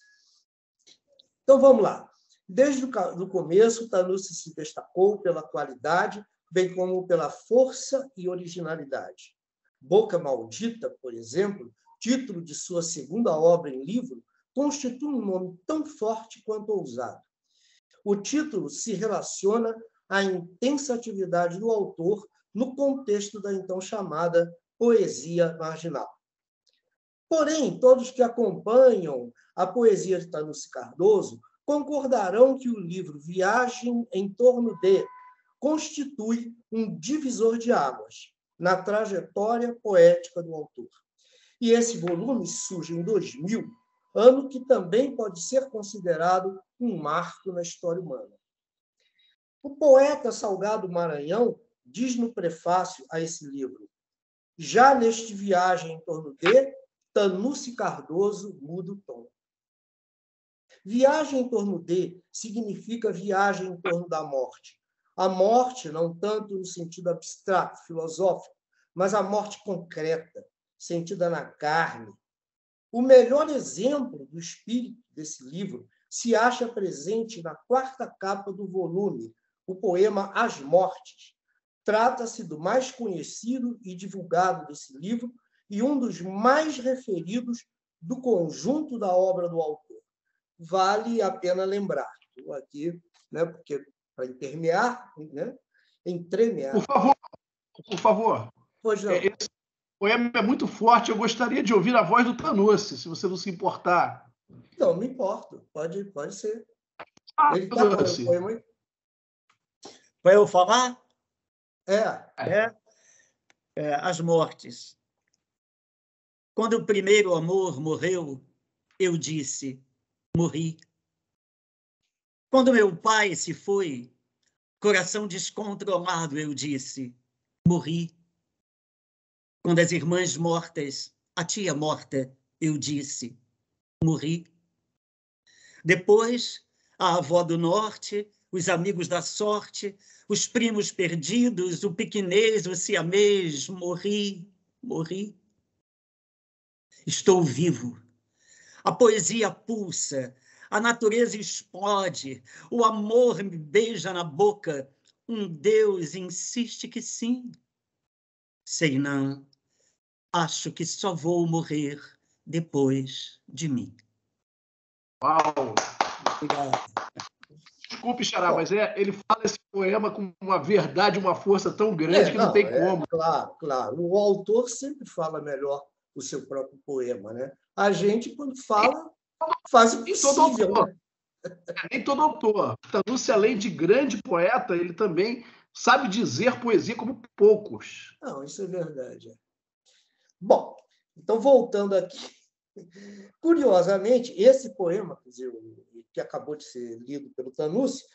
Então, vamos lá. Desde o começo, o Tanúcio se destacou pela qualidade, bem como pela força e originalidade. Boca Maldita, por exemplo, título de sua segunda obra em livro, constitui um nome tão forte quanto ousado. O título se relaciona à intensa atividade do autor no contexto da então chamada poesia marginal. Porém, todos que acompanham a poesia de Tanúcio Cardoso concordarão que o livro Viagem em Torno de constitui um divisor de águas na trajetória poética do autor. E esse volume surge em 2000, ano que também pode ser considerado um marco na história humana. O poeta Salgado Maranhão diz no prefácio a esse livro: já neste Viagem em Torno de, Tanúcio Cardoso muda o tom. Viagem em torno de significa viagem em torno da morte. A morte, não tanto no sentido abstrato, filosófico, mas a morte concreta, sentida na carne. O melhor exemplo do espírito desse livro se acha presente na quarta capa do volume, o poema As Mortes. Trata-se do mais conhecido e divulgado desse livro e um dos mais referidos do conjunto da obra do autor. vale a pena lembrar. Estou aqui, né, porque para intermear, né, entremear. Por favor. Pois não. Esse poema é muito forte, eu gostaria de ouvir a voz do Tanussi, se você não se importar. Não me importo, pode ser. Ele está Tanussi. falando poema aí? Para eu falar? É. As mortes. Quando o primeiro amor morreu, eu disse, morri. Quando meu pai se foi, coração descontrolado, eu disse, morri. Quando as irmãs mortas, a tia morta, eu disse, morri. Depois, a avó do norte, os amigos da sorte, os primos perdidos, o piquinês, o siamês, morri. Estou vivo. A poesia pulsa, a natureza explode, o amor me beija na boca, um Deus insiste que sim. Sei não, acho que só vou morrer depois de mim. Uau! Obrigado. Desculpe, Xará, mas ele fala esse poema com uma verdade, uma força tão grande que não tem como. Claro. O autor sempre fala melhor o seu próprio poema, né? A gente, quando fala, faz o possível. Nem todo autor. Tanussi, além de grande poeta, ele também sabe dizer poesia como poucos. Não, isso é verdade. Bom, então, voltando aqui. Curiosamente, esse poema, quer dizer, que acabou de ser lido pelo Tanussi,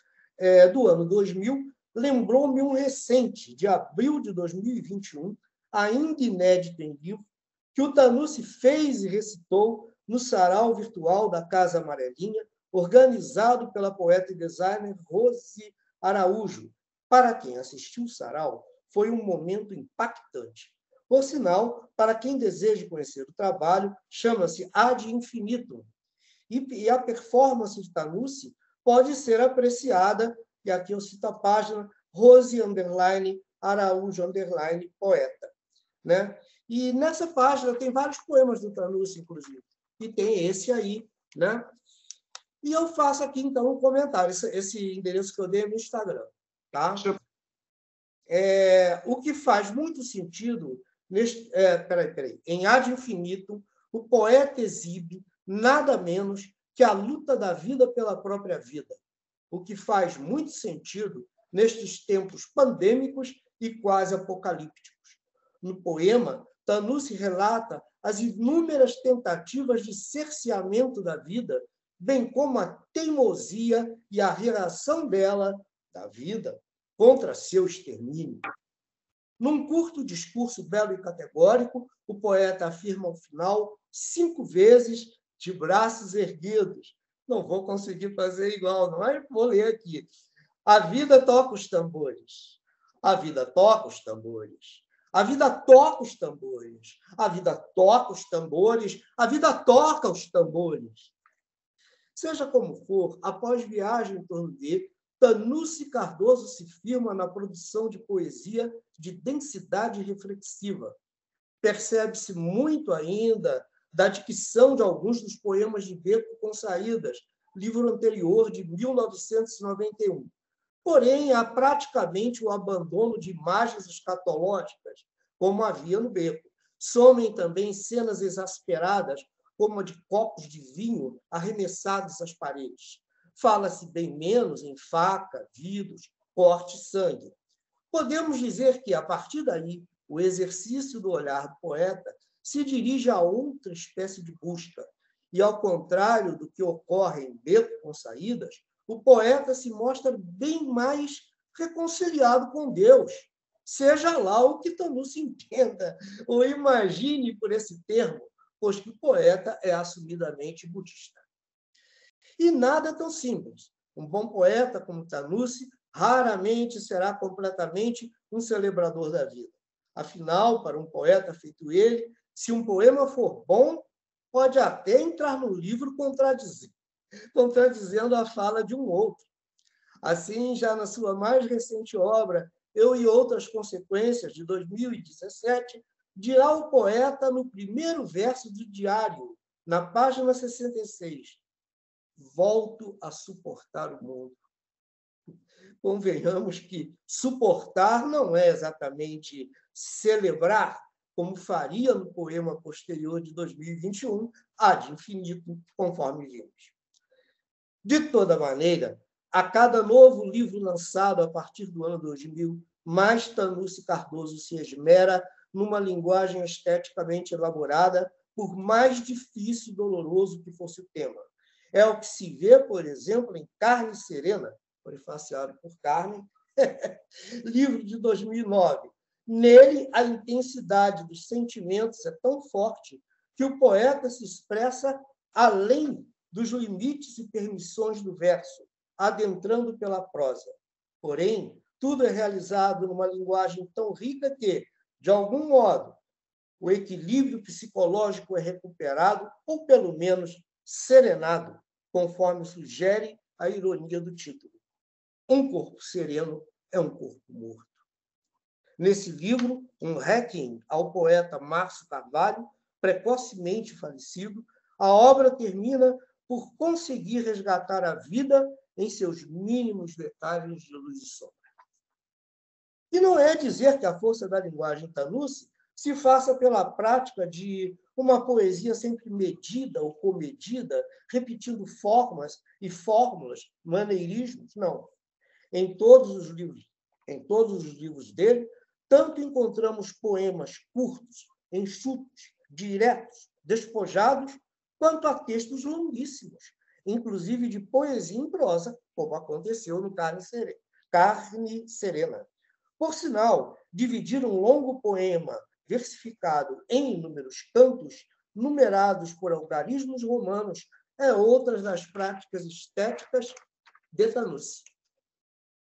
do ano 2000, lembrou-me um recente, de abril de 2021, ainda inédito em livro, que o Tanussi fez e recitou no sarau virtual da Casa Amarelinha, organizado pela poeta e designer Rose Araújo. Para quem assistiu o sarau, foi um momento impactante. Por sinal, para quem deseja conhecer o trabalho, chama-se Ad Infinitum. E a performance de Tanussi pode ser apreciada, e aqui eu cito a página, Rose_Araújo_poeta. Né? E nessa página tem vários poemas do Tanussi, inclusive. E tem esse aí. Né? E eu faço aqui, então, um comentário. Esse endereço que eu dei é no Instagram. Tá? O que faz muito sentido... Em Ad Infinitum, o poeta exibe nada menos que a luta da vida pela própria vida, o que faz muito sentido nestes tempos pandêmicos e quase apocalípticos. No poema, Tanussi relata as inúmeras tentativas de cerceamento da vida, bem como a teimosia e a reação dela, da vida, contra seu extermínio. Num curto discurso belo e categórico, o poeta afirma ao final 5 vezes de braços erguidos. Não vou conseguir fazer igual, mas vou ler aqui. A vida toca os tambores. A vida toca os tambores. A vida toca os tambores. A vida toca os tambores. A vida toca os tambores. Seja como for, após viagem em torno dele, Tanussi Cardoso se firma na produção de poesia de densidade reflexiva. Percebe-se muito ainda da dicção de alguns dos poemas de Beco com Saídas, livro anterior de 1991. Porém, há praticamente o abandono de imagens escatológicas, como havia no Beco. Somem também cenas exasperadas, como a de copos de vinho arremessados às paredes. Fala-se bem menos em faca, vidros, corte e sangue. Podemos dizer que, a partir daí, o exercício do olhar do poeta se dirige a outra espécie de busca. E, ao contrário do que ocorre em Beco com Saídas, o poeta se mostra bem mais reconciliado com Deus, seja lá o que Tanussi entenda ou imagine por esse termo, pois que o poeta é assumidamente budista. E nada tão simples. Um bom poeta como Tanussi raramente será completamente um celebrador da vida. Afinal, para um poeta feito ele, se um poema for bom, pode até entrar no livro contradizendo a fala de um outro. Assim, já na sua mais recente obra, Eu e Outras Consequências, de 2017, dirá o poeta no primeiro verso do diário, na página 66, volto a suportar o mundo. Convenhamos que suportar não é exatamente celebrar, como faria no poema posterior de 2021, ad infinito, conforme vimos. De toda maneira, a cada novo livro lançado a partir do ano 2000, mais Tanucy Cardoso se esmera numa linguagem esteticamente elaborada, por mais difícil e doloroso que fosse o tema. É o que se vê, por exemplo, em Carne Serena, prefaciado por Carmen, livro de 2009. Nele, a intensidade dos sentimentos é tão forte que o poeta se expressa além dos limites e permissões do verso, adentrando pela prosa. Porém, tudo é realizado numa linguagem tão rica que, de algum modo, o equilíbrio psicológico é recuperado, ou pelo menos serenado, conforme sugere a ironia do título. Um corpo sereno é um corpo morto. Nesse livro, um requiem ao poeta Márcio Carvalho, precocemente falecido, a obra termina por conseguir resgatar a vida em seus mínimos detalhes de luz e sombra. E não é dizer que a força da linguagem Tanucy se faça pela prática de uma poesia sempre medida ou comedida, repetindo formas e fórmulas, maneirismos, não. Em todos os livros dele, tanto encontramos poemas curtos, enxutos, diretos, despojados, quanto a textos longuíssimos, inclusive de poesia em prosa, como aconteceu no Carne Serena. Por sinal, dividir um longo poema versificado em inúmeros cantos, numerados por algarismos romanos, é outra das práticas estéticas de Tanucy.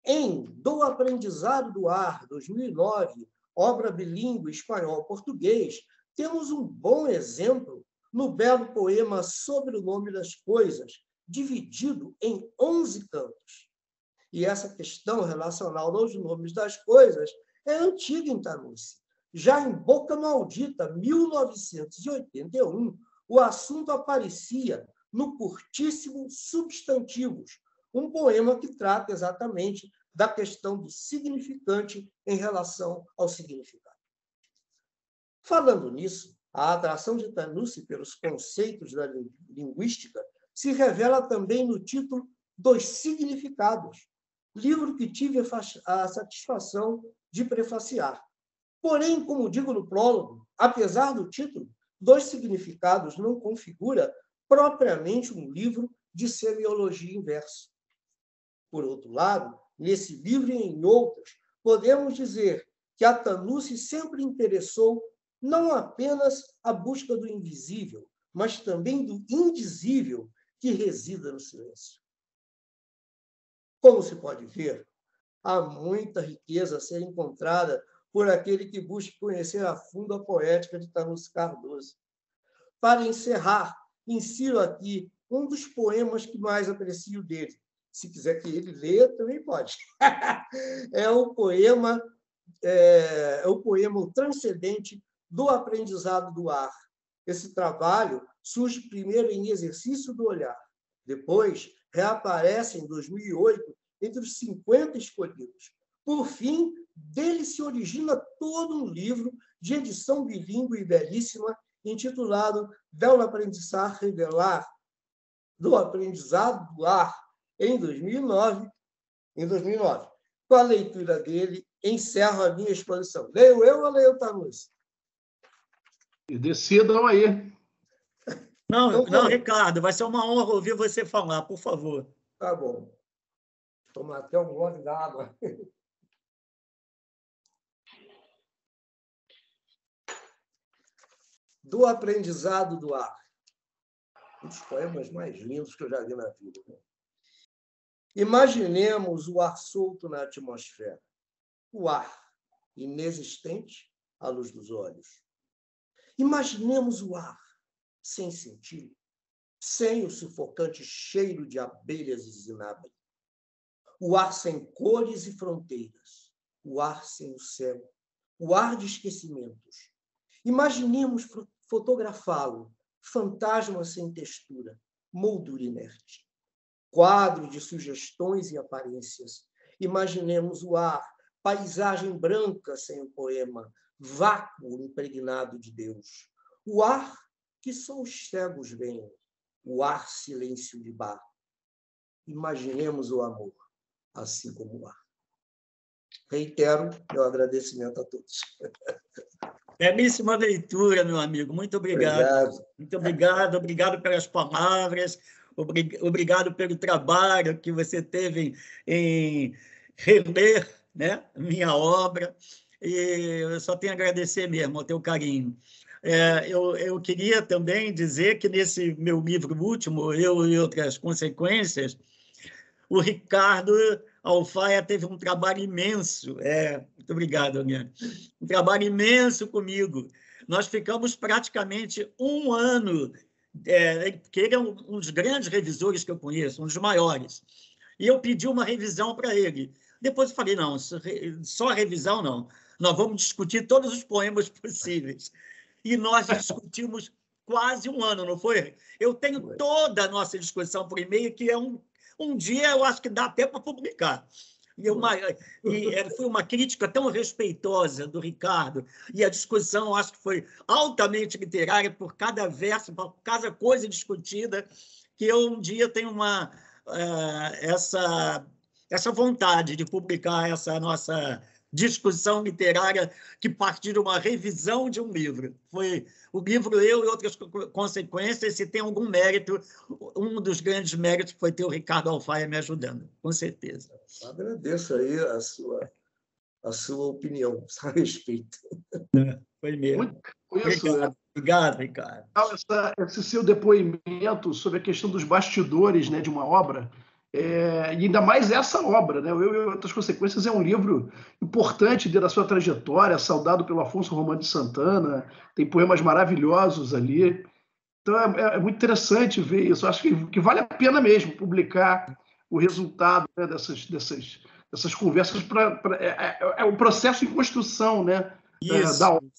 Em Do Aprendizado do Ar, 2009, obra bilíngue espanhol-português, temos um bom exemplo no belo poema Sobre o Nome das Coisas, dividido em 11 cantos. E essa questão relacionada aos nomes das coisas é antiga em Tanucy. Já em Boca Maldita, 1981, o assunto aparecia no curtíssimo Substantivos, um poema que trata exatamente da questão do significante em relação ao significado. Falando nisso, a atração de Tanucy pelos conceitos da linguística se revela também no título Dos Significados, livro que tive a satisfação de prefaciar. Porém, como digo no prólogo, apesar do título, Dos Significados não configura propriamente um livro de semiologia em verso. Por outro lado, nesse livro e em outros, podemos dizer que a Tanucy sempre interessou não apenas a busca do invisível, mas também do indizível que resida no silêncio. Como se pode ver, há muita riqueza a ser encontrada por aquele que busque conhecer a fundo a poética de Tanucy Cardoso. Para encerrar, insiro aqui um dos poemas que mais aprecio dele. Se quiser que ele leia, também pode. É o poema O Transcendente do Aprendizado do Ar. Esse trabalho surge primeiro em Exercício do Olhar. Depois, reaparece em 2008 entre os 50 escolhidos. Por fim, dele se origina todo um livro de edição bilíngue e belíssima, intitulado Do Aprendizado do Ar, em 2009. Com a leitura dele, encerro a minha exposição. Leio eu ou leio o Tanucy? E decidam aí. Não, Ricardo, vai ser uma honra ouvir você falar, por favor. Tá bom. Tomar até um gole d'água. Do Aprendizado do Ar. Um dos poemas mais lindos que eu já vi na vida. Né? Imaginemos o ar solto na atmosfera. O ar, inexistente à luz dos olhos. Imaginemos o ar sem sentido, sem o sufocante cheiro de abelhas e zinabre. O ar sem cores e fronteiras. O ar sem o céu. O ar de esquecimentos. Imaginemos fotografá-lo, fantasma sem textura, moldura inerte. quadro de sugestões e aparências. Imaginemos o ar, paisagem branca sem o poema, vácuo impregnado de Deus. O ar que só os cegos veem, o ar silêncio de bar. Imaginemos o amor, assim como o ar. Reitero meu agradecimento a todos. Belíssima leitura, meu amigo. Muito obrigado. Obrigado. Muito obrigado. Obrigado pelas palavras. Obrigado pelo trabalho que você teve em reler, né, minha obra. E eu só tenho a agradecer mesmo ao teu carinho. Eu queria também dizer que nesse meu livro último, Eu e Outras Consequências, o Ricardo Alfaia teve um trabalho imenso. Muito obrigado, Eliane. Um trabalho imenso comigo. Nós ficamos praticamente um ano, porque ele é um dos grandes revisores que eu conheço, um dos maiores. E eu pedi uma revisão para ele. Depois eu falei, não, só a revisão não. Nós vamos discutir todos os poemas possíveis. E nós discutimos quase um ano, não foi? Eu tenho toda a nossa discussão por e-mail, que é um dia eu acho que dá até para publicar. Foi uma crítica tão respeitosa do Ricardo, e a discussão acho que foi altamente literária por cada verso, por cada coisa discutida, que eu um dia tenho essa vontade de publicar essa nossa discussão literária que partiu de uma revisão de um livro. Foi o livro Eu e Outras Consequências. Se tem algum mérito, um dos grandes méritos foi ter o Ricardo Alfaia me ajudando, com certeza. Agradeço aí a sua opinião a respeito. Foi mesmo. Obrigado, Ricardo. Esse seu depoimento sobre a questão dos bastidores, né, de uma obra, e ainda mais essa obra, né? Eu e Outras Consequências é um livro importante dentro da sua trajetória, saudado pelo Afonso Romano de Santana, tem poemas maravilhosos ali. Então é muito interessante ver isso. Acho que vale a pena mesmo publicar o resultado, né, dessas conversas. É um processo em construção, né, da obra.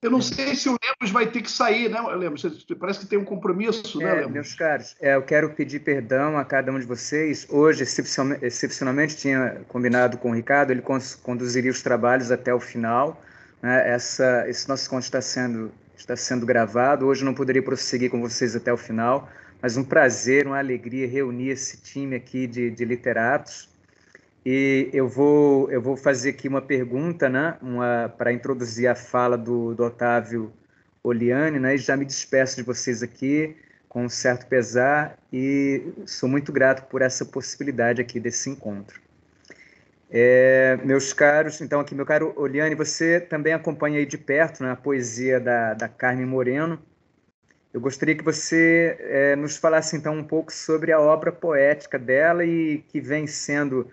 Eu não sei se o Lemos vai ter que sair, né, Lemos? Parece que tem um compromisso, né, Lemos? Meus caros, eu quero pedir perdão a cada um de vocês. Hoje, excepcionalmente, tinha combinado com o Ricardo, ele conduziria os trabalhos até o final. Né? Esse nosso encontro está sendo gravado. Hoje não poderia prosseguir com vocês até o final, mas um prazer, uma alegria reunir esse time aqui de literatos. E eu vou fazer aqui uma pergunta, né, para introduzir a fala do Otávio Oliane, né, e já me despeço de vocês aqui com um certo pesar e sou muito grato por essa possibilidade aqui desse encontro. Meus caros, então aqui, meu caro Oliane, você também acompanha aí de perto, né, a poesia da Carmen Moreno. Eu gostaria que você nos falasse então um pouco sobre a obra poética dela e que vem sendo...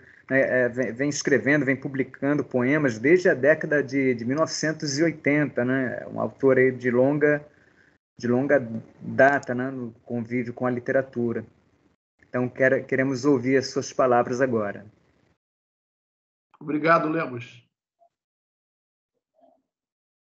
vem escrevendo, vem publicando poemas desde a década de 1980, né? Um autor aí de longa data, né? No convívio com a literatura. Então, queremos ouvir as suas palavras agora. Obrigado, Lemos.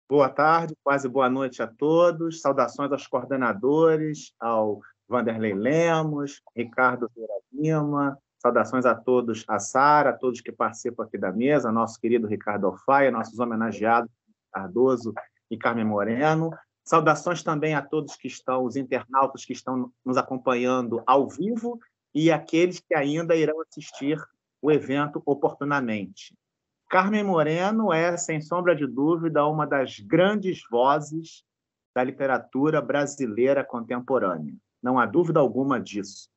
Boa tarde, quase boa noite a todos. Saudações aos coordenadores, ao Vanderlei Lemos, Ricardo Vieira Lima. Saudações a todos, a Sara, a todos que participam aqui da mesa, nosso querido Ricardo Alfaia, nossos homenageados, Cardoso e Carmen Moreno. Saudações também a todos que estão, os internautas que estão nos acompanhando ao vivo e aqueles que ainda irão assistir o evento oportunamente. Carmen Moreno é, sem sombra de dúvida, uma das grandes vozes da literatura brasileira contemporânea. Não há dúvida alguma disso.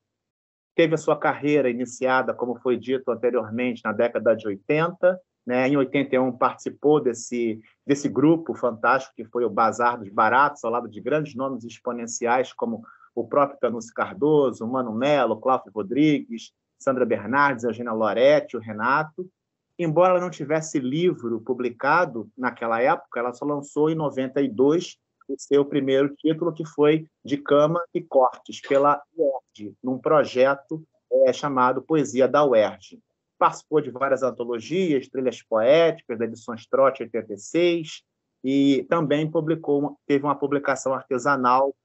Teve a sua carreira iniciada, como foi dito anteriormente, na década de 80. Né? Em 81, participou desse grupo fantástico que foi o Bazar dos Baratos, ao lado de grandes nomes exponenciais, como o próprio Tanucci Cardoso, Mano Mello, Cláudio Rodrigues, Sandra Bernardes, Eugênia Loretti, o Renato. Embora ela não tivesse livro publicado naquela época, ela só lançou em 92 o seu primeiro título, que foi De Cama e Cortes, pela UERJ, num projeto chamado Poesia da UERJ. Participou de várias antologias, trilhas poéticas, da Edições Trote, 86, e também teve uma publicação artesanal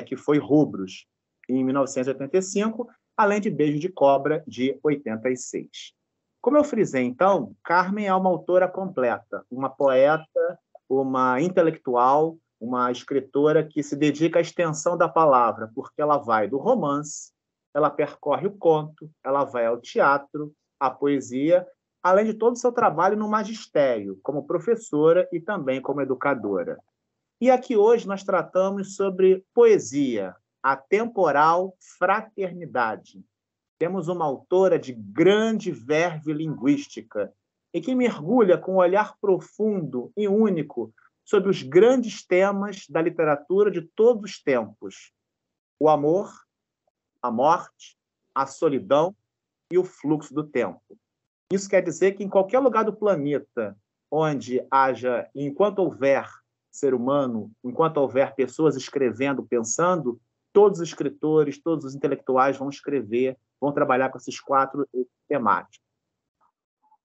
que foi Rubros. Em 1985, além de Beijo de Cobra, de 86. Como eu frisei, então, Carmen é uma autora completa, uma poeta, uma intelectual, uma escritora que se dedica à extensão da palavra, porque ela vai do romance, ela percorre o conto, ela vai ao teatro, à poesia, além de todo o seu trabalho no magistério, como professora e também como educadora. E aqui hoje nós tratamos sobre poesia, a temporal fraternidade. Temos uma autora de grande verve linguística e que mergulha com um olhar profundo e único sobre os grandes temas da literatura de todos os tempos: o amor, a morte, a solidão e o fluxo do tempo. Isso quer dizer que em qualquer lugar do planeta onde haja, enquanto houver ser humano, enquanto houver pessoas escrevendo, pensando, todos os escritores, todos os intelectuais vão escrever, vão trabalhar com esses 4 temáticos.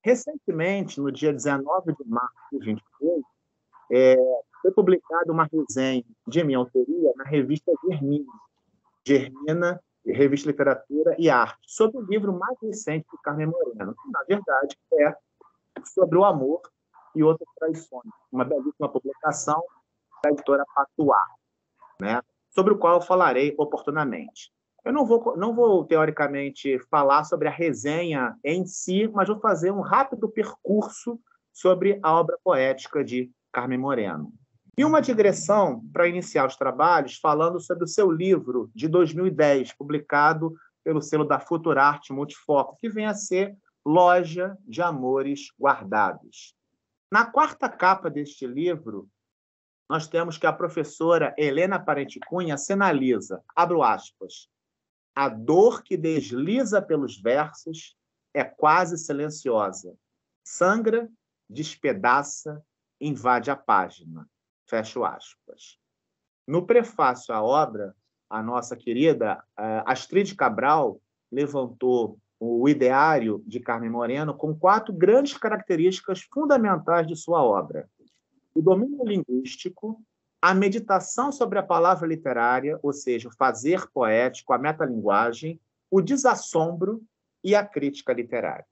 Recentemente, no dia 19 de março de 2022, foi publicada uma resenha de minha autoria na revista Germina, Revista Literatura e Arte, sobre o livro mais recente de Carmen Moreno, que, na verdade, é sobre o amor e outras traições. Uma belíssima publicação da editora Patuá, né? Sobre o qual eu falarei oportunamente. Eu não vou, teoricamente, falar sobre a resenha em si, mas vou fazer um rápido percurso sobre a obra poética de Carmen Moreno. E uma digressão para iniciar os trabalhos, falando sobre o seu livro de 2010, publicado pelo selo da Futurarte Multifoco, que vem a ser Loja de Amores Guardados. Na 4ª capa deste livro, nós temos que a professora Helena Parente Cunha sinaliza, abro aspas, a dor que desliza pelos versos é quase silenciosa. Sangra, despedaça, invade a página. Fecho aspas. No prefácio à obra, a nossa querida Astrid Cabral levantou o ideário de Carmen Moreno com 4 grandes características fundamentais de sua obra: o domínio linguístico, a meditação sobre a palavra literária, ou seja, o fazer poético, a metalinguagem, o desassombro e a crítica literária.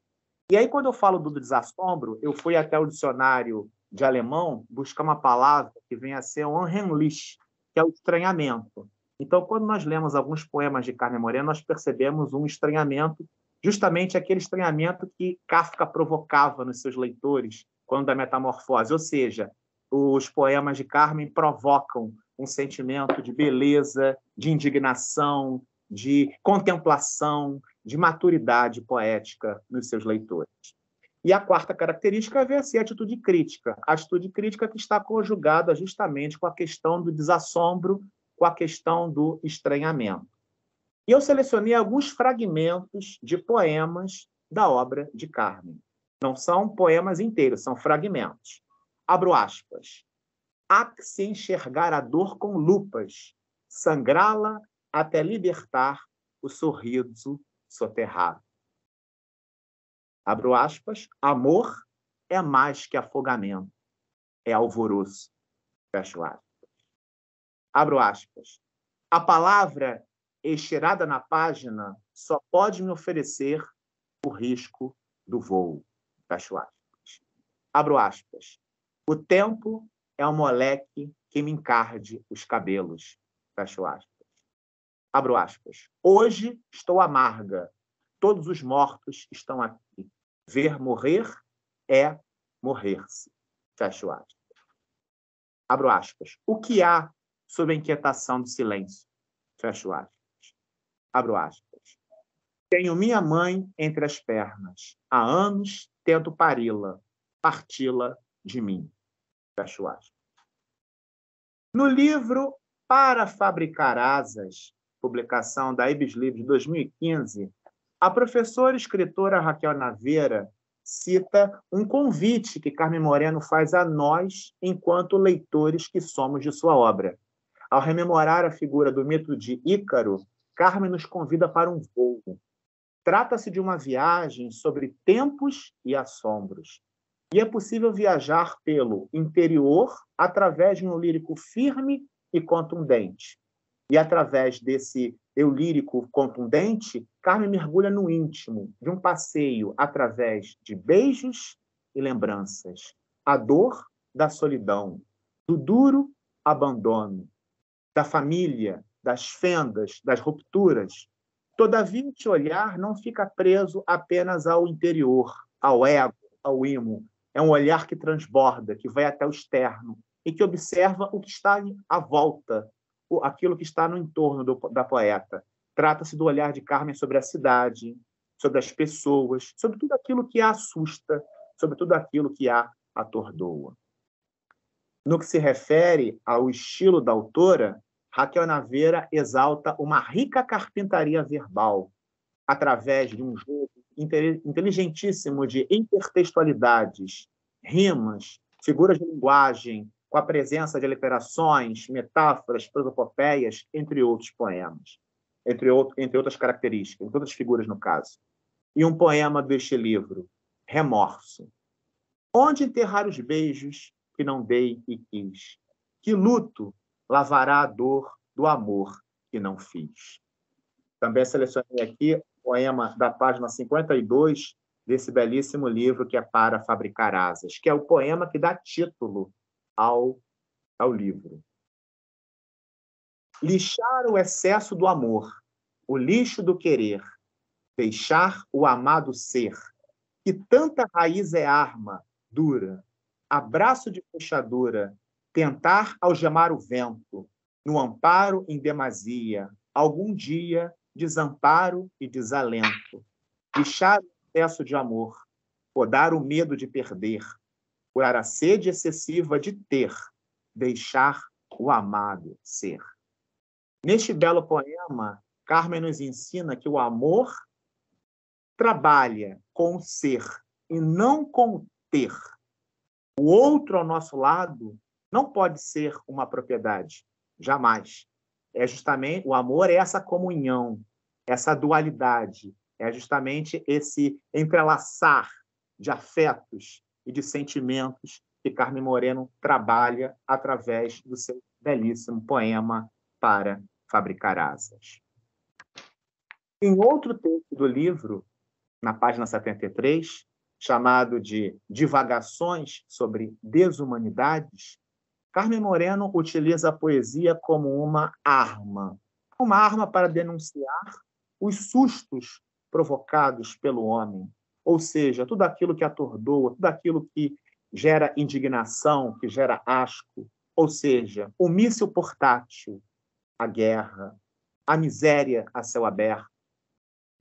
E aí, quando eu falo do desassombro, eu fui até o dicionário de alemão buscar uma palavra que vem a ser o Unheimlich, que é o estranhamento. Então, quando nós lemos alguns poemas de Carmen Moreno, nós percebemos um estranhamento, justamente aquele estranhamento que Kafka provocava nos seus leitores quando da Metamorfose, ou seja, os poemas de Carmen provocam um sentimento de beleza, de indignação, de contemplação, de maturidade poética nos seus leitores. E a 4ª característica é a atitude crítica. A atitude crítica que está conjugada justamente com a questão do desassombro, com a questão do estranhamento. E eu selecionei alguns fragmentos de poemas da obra de Carmen. Não são poemas inteiros, são fragmentos. Abro aspas. Há que se enxergar a dor com lupas, sangrá-la até libertar o sorriso soterrado. Abro aspas. Amor é mais que afogamento, é alvoroço. Fecho aspas. Abro aspas. A palavra estirada na página só pode me oferecer o risco do voo. Fecho aspas. Abro aspas. O tempo é um moleque que me encarde os cabelos. Fecho aspas. Abro aspas. Hoje estou amarga. Todos os mortos estão aqui. Ver morrer é morrer-se. Fecho aspas. Abro aspas. O que há sob a inquietação do silêncio? Fecho aspas. Abro aspas. Tenho minha mãe entre as pernas. Há anos tento pari-la, parti-la de mim. Fecho aspas. No livro Para Fabricar Asas, publicação da Ibis Livre de 2015, a professora e escritora Raquel Naveira cita um convite que Carmen Moreno faz a nós, enquanto leitores que somos de sua obra. Ao rememorar a figura do mito de Ícaro, Carmen nos convida para um voo. Trata-se de uma viagem sobre tempos e assombros. E é possível viajar pelo interior através de um lírico firme e contundente. E através desse eu lírico contundente, Carmen mergulha no íntimo de um passeio através de beijos e lembranças, a dor da solidão, do duro abandono, da família, das fendas, das rupturas. Todavia, esse olhar não fica preso apenas ao interior, ao ego, ao imo. É um olhar que transborda, que vai até o externo e que observa o que está à volta, aquilo que está no entorno da poeta. Trata-se do olhar de Carmen sobre a cidade, sobre as pessoas, sobre tudo aquilo que a assusta, sobre tudo aquilo que a atordoa. No que se refere ao estilo da autora, Raquel Naveira exalta uma rica carpintaria verbal, através de um jogo inteligentíssimo de intertextualidades, rimas, figuras de linguagem, com a presença de aliterações, metáforas, prosopopeias, entre outros poemas, entre outras características, entre outras figuras, no caso. E um poema deste livro, Remorso. Onde enterrar os beijos que não dei e quis? Que luto lavará a dor do amor que não fiz? Também selecionei aqui o poema da página 52 desse belíssimo livro que é Para Fabricar Asas, que é o poema que dá título ao livro. Lixar o excesso do amor, o lixo do querer, deixar o amado ser, que tanta raiz é arma dura, abraço de fechadura, tentar algemar o vento, no amparo em demasia, algum dia desamparo e desalento, lixar o excesso de amor, podar o medo de perder, curar a sede excessiva de ter, deixar o amado ser. Neste belo poema, Carmen nos ensina que o amor trabalha com o ser e não com o ter. O outro ao nosso lado não pode ser uma propriedade, jamais. É justamente o amor é essa comunhão, essa dualidade, é justamente esse entrelaçar de afetos e de sentimentos que Carmen Moreno trabalha através do seu belíssimo poema Para Fabricar Asas. Em outro texto do livro, na página 73, chamado de Divagações sobre Desumanidades, Carmen Moreno utiliza a poesia como uma arma para denunciar os sustos provocados pelo homem, ou seja, tudo aquilo que atordoa, tudo aquilo que gera indignação, que gera asco, ou seja, o míssil portátil, a guerra, a miséria a céu aberto,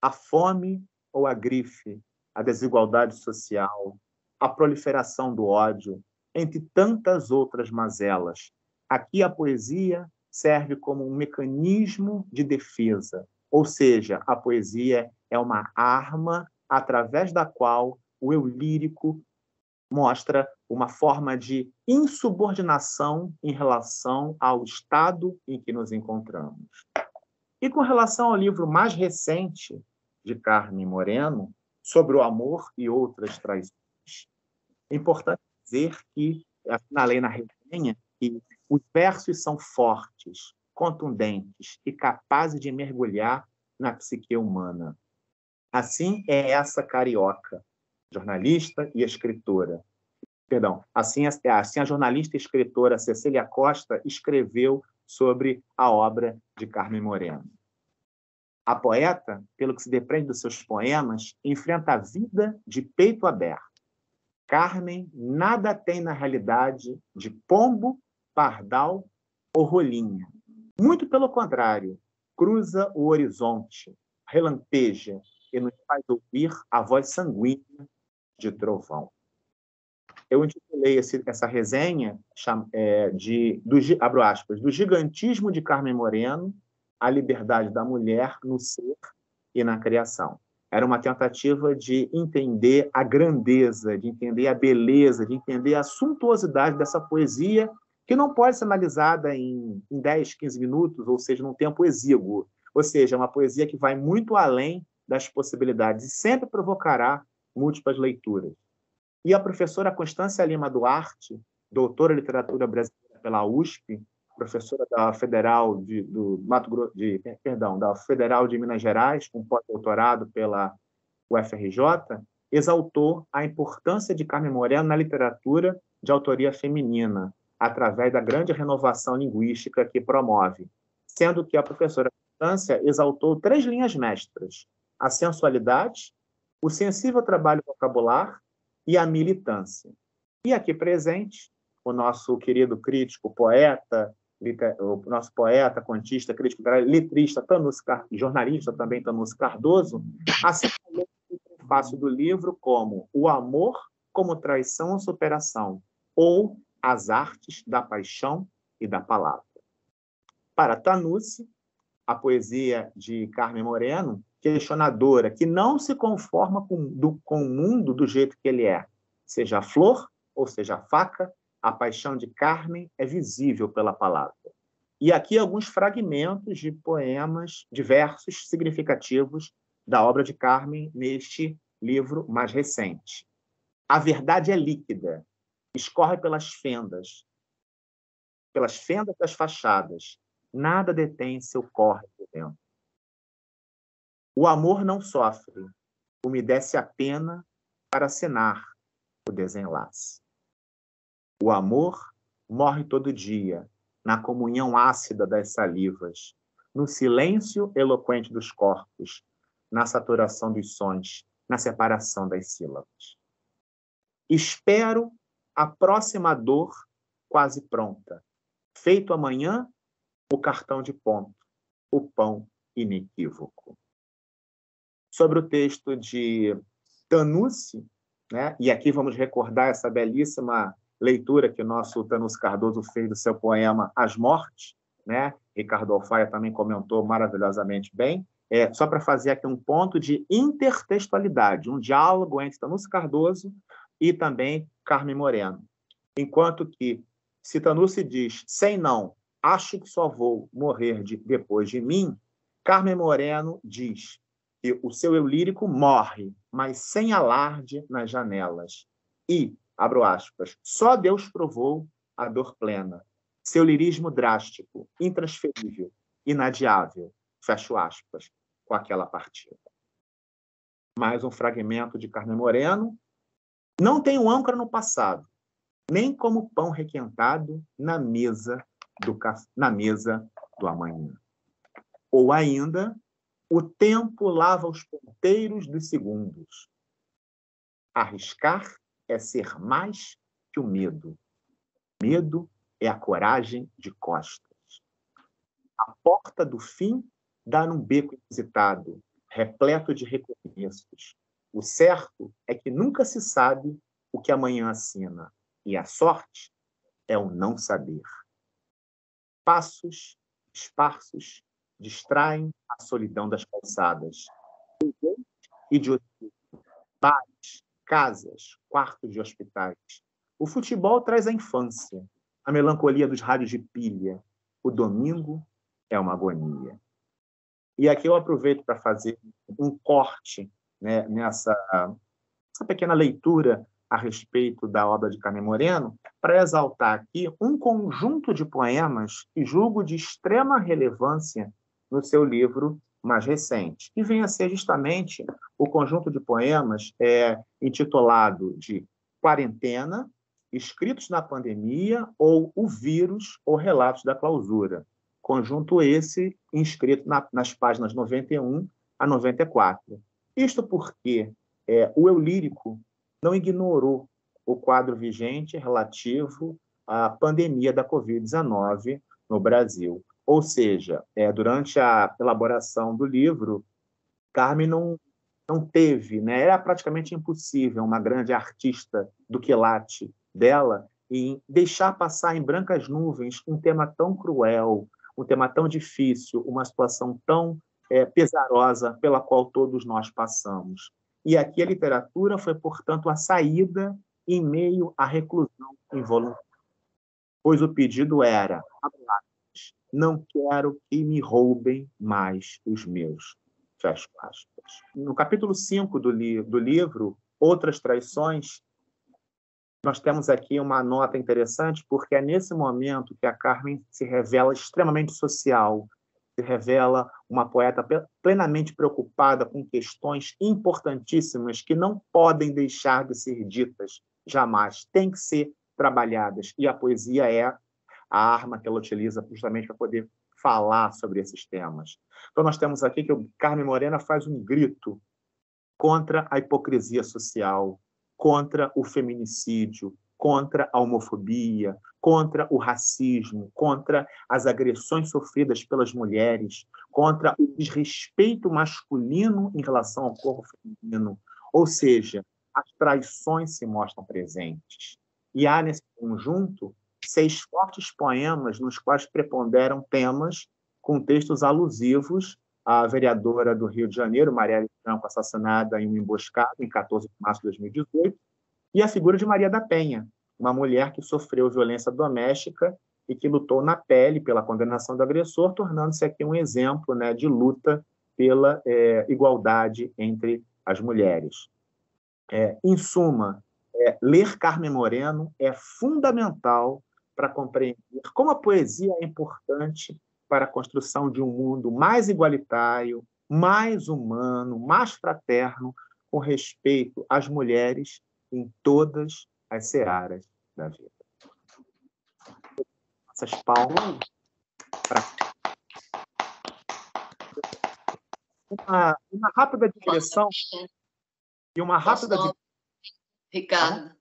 a fome ou a grife, a desigualdade social, a proliferação do ódio, entre tantas outras mazelas. Aqui a poesia serve como um mecanismo de defesa, ou seja, a poesia é uma arma através da qual o eu lírico mostra uma forma de insubordinação em relação ao estado em que nos encontramos. E com relação ao livro mais recente de Carmen Moreno, Sobre o Amor e Outras Traições, é importante dizer que, assinalei na resenha, que os versos são fortes, contundentes e capazes de mergulhar na psique humana. Assim é essa carioca, jornalista e escritora. Assim a jornalista e escritora Cecília Costa escreveu sobre a obra de Carmen Moreno. A poeta, pelo que se depreende dos seus poemas, enfrenta a vida de peito aberto. Carmen nada tem na realidade de pombo, pardal ou rolinha. Muito pelo contrário, cruza o horizonte, relampeja e nos faz ouvir a voz sanguínea de trovão. Eu intitulei essa resenha abro aspas, do gigantismo de Carmen Moreno, a liberdade da mulher no ser e na criação. Era uma tentativa de entender a grandeza, de entender a beleza, de entender a suntuosidade dessa poesia, que não pode ser analisada em 10, 15 minutos, ou seja, num tempo exíguo. Ou seja, é uma poesia que vai muito além das possibilidades e sempre provocará múltiplas leituras. E a professora Constância Lima Duarte, doutora em literatura brasileira pela USP, professora da Federal do Mato Grosso, da Federal de Minas Gerais, com pós-doutorado pela UFRJ, exaltou a importância de Carmen Moreno na literatura de autoria feminina, através da grande renovação linguística que promove, sendo que a professora Constância exaltou 3 linhas mestras: a sensualidade, o sensível trabalho vocabular e a militância. E aqui presente, o nosso querido crítico, poeta, o nosso poeta, contista, crítico, letrista, jornalista também, Tanúcio Cardoso, assinalou o prefácio do livro como O Amor como Traição ou Superação, ou As Artes da Paixão e da Palavra. Para Tanúcio, a poesia de Carmen Moreno, questionadora, que não se conforma com o mundo do jeito que ele é, seja a flor ou seja a faca, a paixão de Carmen é visível pela palavra. E aqui alguns fragmentos de poemas, de versos significativos da obra de Carmen neste livro mais recente. A verdade é líquida, escorre pelas fendas das fachadas, nada detém seu corre por dentro. O amor não sofre, umedece a pena para assinar o desenlace. O amor morre todo dia, na comunhão ácida das salivas, no silêncio eloquente dos corpos, na saturação dos sons, na separação das sílabas. Espero a próxima dor quase pronta. Feito amanhã, o cartão de ponto, o pão inequívoco. Sobre o texto de Tanúcio, né? E aqui vamos recordar essa belíssima leitura que o nosso Tanúcio Cardoso fez do seu poema As Mortes, né? Ricardo Alfaia também comentou maravilhosamente bem. Só para fazer aqui um ponto de intertextualidade, um diálogo entre Tanúcio Cardoso e também Carmen Moreno. Enquanto que, se Tanúcio diz, sem não, acho que só vou morrer depois de mim, Carmen Moreno diz que o seu eu lírico morre, mas sem alarde nas janelas. E, abro aspas, só Deus provou a dor plena. Seu lirismo drástico, intransferível, inadiável, fecho aspas, com aquela partida. Mais um fragmento de Carmen Moreno. Não tenho âncora no passado, nem como pão requentado na mesa do amanhã. Ou ainda, o tempo lava os ponteiros dos segundos. Arriscar é ser mais que o medo. Medo é a coragem de costas. A porta do fim dá num beco inusitado, repleto de recomeços. O certo é que nunca se sabe o que amanhã assina, e a sorte é o não saber. Passos esparsos distraem a solidão das calçadas. Idiotismo, bares, casas, quartos de hospitais. O futebol traz a infância, a melancolia dos rádios de pilha. O domingo é uma agonia. E aqui eu aproveito para fazer um corte, né, nessa pequena leitura a respeito da obra de Carmen Moreno, para exaltar aqui um conjunto de poemas que julgo de extrema relevância no seu livro mais recente, que vem a ser justamente o conjunto de poemas intitulado de Quarentena, Escritos na Pandemia, ou O Vírus, ou Relatos da Clausura. Conjunto esse inscrito nas páginas 91 a 94. Isto porque o eu lírico não ignorou o quadro vigente relativo à pandemia da Covid-19 no Brasil. Ou seja, durante a elaboração do livro, Carmen não teve, né? Era praticamente impossível uma grande artista do quilate dela em deixar passar em brancas nuvens um tema tão cruel, um tema tão difícil, uma situação tão pesarosa pela qual todos nós passamos. E aqui a literatura foi, portanto, a saída em meio à reclusão involuntária. Pois o pedido era, não quero que me roubem mais os meus, fecho aspas. No capítulo 5 do livro, Outras Traições, Nós temos aqui uma nota interessante, porque é nesse momento que a Carmen se revela extremamente social, se revela uma poeta plenamente preocupada com questões importantíssimas que não podem deixar de ser ditas jamais, têm que ser trabalhadas. E a poesia é a arma que ela utiliza justamente para poder falar sobre esses temas. Então, nós temos aqui que o Carmen Morena faz um grito contra a hipocrisia social, contra o feminicídio, contra a homofobia, contra o racismo, contra as agressões sofridas pelas mulheres, contra o desrespeito masculino em relação ao corpo feminino. Ou seja, as traições se mostram presentes. E há, nesse conjunto, 6 fortes poemas nos quais preponderam temas com textos alusivos à vereadora do Rio de Janeiro, Marielle Franco, assassinada em uma emboscada em 14 de março de 2018, e a figura de Maria da Penha, uma mulher que sofreu violência doméstica e que lutou na pele pela condenação do agressor, tornando-se aqui um exemplo, né, de luta pela igualdade entre as mulheres. Em suma, ler Carmen Moreno é fundamental para compreender como a poesia é importante para a construção de um mundo mais igualitário, mais humano, mais fraterno, com respeito às mulheres em todas as searas da vida. Essas palmas para uma rápida digressão e uma rápida Ricardo,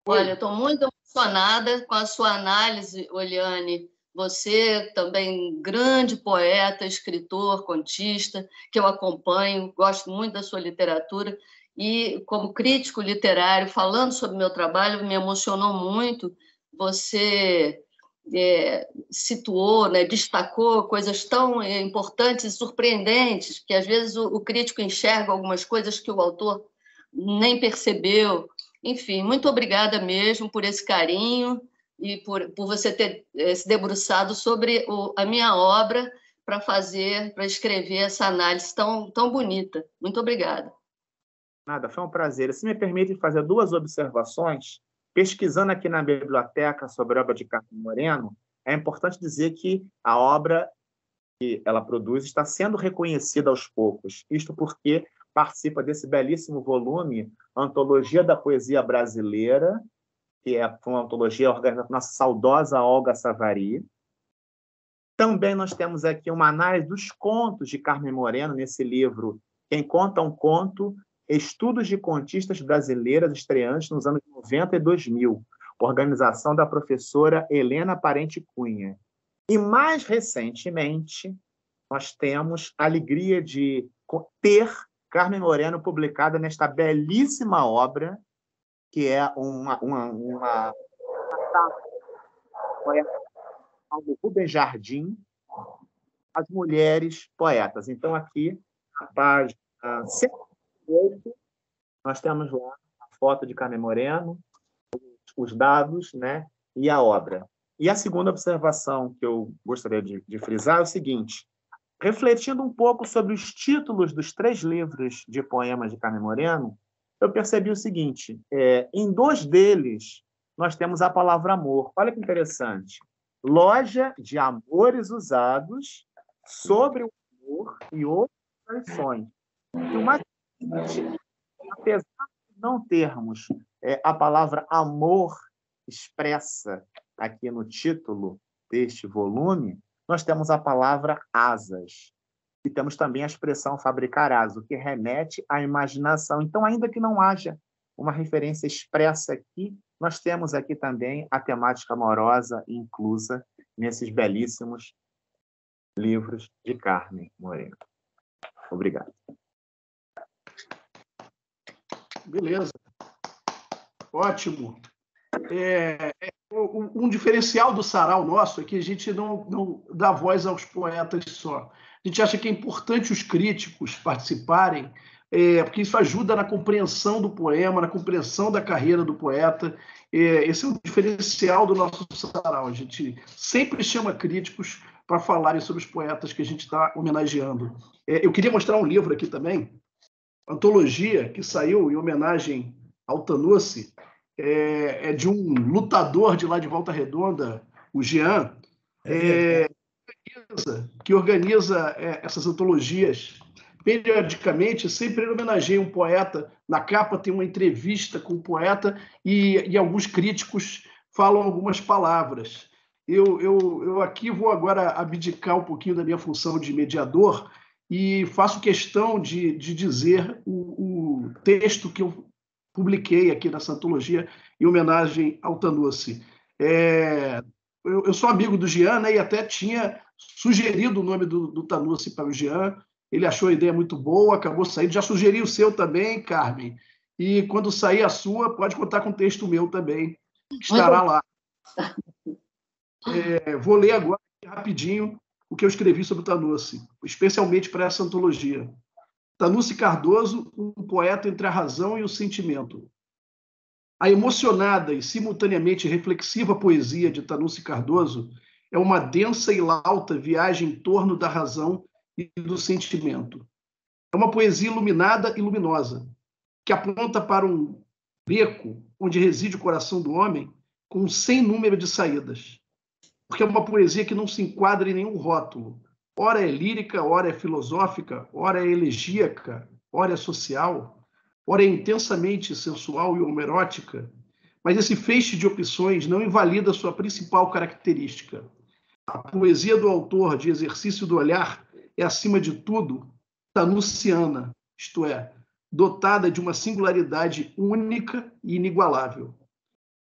olha, eu estou muito emocionada com a sua análise, Oliane. Você também grande poeta, escritor, contista, que eu acompanho, gosto muito da sua literatura. E, como crítico literário, falando sobre o meu trabalho, me emocionou muito. Você situou, né, destacou coisas tão importantes e surpreendentes, que às vezes o crítico enxerga algumas coisas que o autor nem percebeu. Enfim, muito obrigada mesmo por esse carinho e por você ter se debruçado sobre a minha obra para escrever essa análise tão bonita. Muito obrigada. Nada, foi um prazer. Se me permite fazer 2 observações, pesquisando aqui na biblioteca sobre a obra de Carmen Moreno, é importante dizer que a obra que ela produz está sendo reconhecida aos poucos. Isto porque participa desse belíssimo volume, Antologia da Poesia Brasileira, que é uma antologia organizada por nossa saudosa Olga Savary. Também nós temos aqui uma análise dos contos de Carmen Moreno, nesse livro Quem Conta um Conto, Estudos de Contistas Brasileiras Estreantes nos anos 90 e 2000, organização da professora Helena Parente Cunha. E, mais recentemente, nós temos a alegria de ter Carmen Moreno publicada nesta belíssima obra, que é uma do Rubem Jardim, As Mulheres Poetas. Então, aqui, na página 108, nós temos lá a foto de Carmen Moreno, os dados, né, e a obra. E a segunda observação que eu gostaria de frisar é o seguinte: refletindo um pouco sobre os títulos dos 3 livros de poemas de Carmen Moreno, eu percebi o seguinte: em 2 deles, nós temos a palavra amor. Olha que interessante. Loja de amores usados sobre o amor e outras traições. E o mais importante, apesar de não termos a palavra amor expressa aqui no título deste volume, nós temos a palavra asas. E temos também a expressão fabricar asas, o que remete à imaginação. Então, ainda que não haja uma referência expressa aqui, nós temos aqui também a temática amorosa inclusa nesses belíssimos livros de Carmen Moreno. Obrigado. Beleza. Ótimo. Um diferencial do sarau nosso é que a gente não dá voz aos poetas só. A gente acha que é importante os críticos participarem, porque isso ajuda na compreensão do poema, na compreensão da carreira do poeta. Esse é o diferencial do nosso sarau. A gente sempre chama críticos para falarem sobre os poetas que a gente está homenageando. Eu queria mostrar um livro aqui também, antologia, que saiu em homenagem ao Tanussi, é de um lutador de lá de Volta Redonda, o Jean, que organiza essas antologias periodicamente. Sempre ele homenageia um poeta. Na capa tem uma entrevista com o poeta e alguns críticos falam algumas palavras. Eu aqui vou agora abdicar um pouquinho da minha função de mediador e faço questão de dizer o texto que eu publiquei aqui nessa antologia em homenagem ao Tanussi. Eu sou amigo do Jean, né, e até tinha sugerido o nome do Tanussi para o Jean. Ele achou a ideia muito boa, acabou saindo. Já sugeri o seu também, Carmen. E quando sair a sua, pode contar com o texto meu também, que estará lá. Vou ler agora rapidinho o que eu escrevi sobre o Tanussi, especialmente para essa antologia. Tanussi Cardoso, um poeta entre a razão e o sentimento. A emocionada e simultaneamente reflexiva poesia de Tanussi Cardoso é uma densa e lauta viagem em torno da razão e do sentimento. É uma poesia iluminada e luminosa, que aponta para um beco onde reside o coração do homem com um sem número de saídas. Porque é uma poesia que não se enquadra em nenhum rótulo. Ora é lírica, ora é filosófica, ora é elegíaca, ora é social, ora é intensamente sensual e homerótica. Mas esse feixe de opções não invalida sua principal característica. A poesia do autor de Exercício do Olhar é, acima de tudo, tanussiana, isto é, dotada de uma singularidade única e inigualável.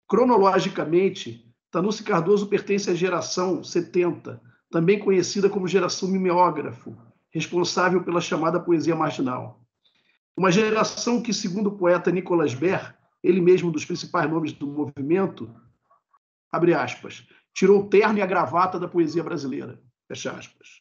Cronologicamente, Tanussi Cardoso pertence à geração 70, também conhecida como geração mimeógrafo, responsável pela chamada poesia marginal. Uma geração que, segundo o poeta Nicolas Ber, ele mesmo um dos principais nomes do movimento, abre aspas, tirou o terno e a gravata da poesia brasileira, fecha aspas.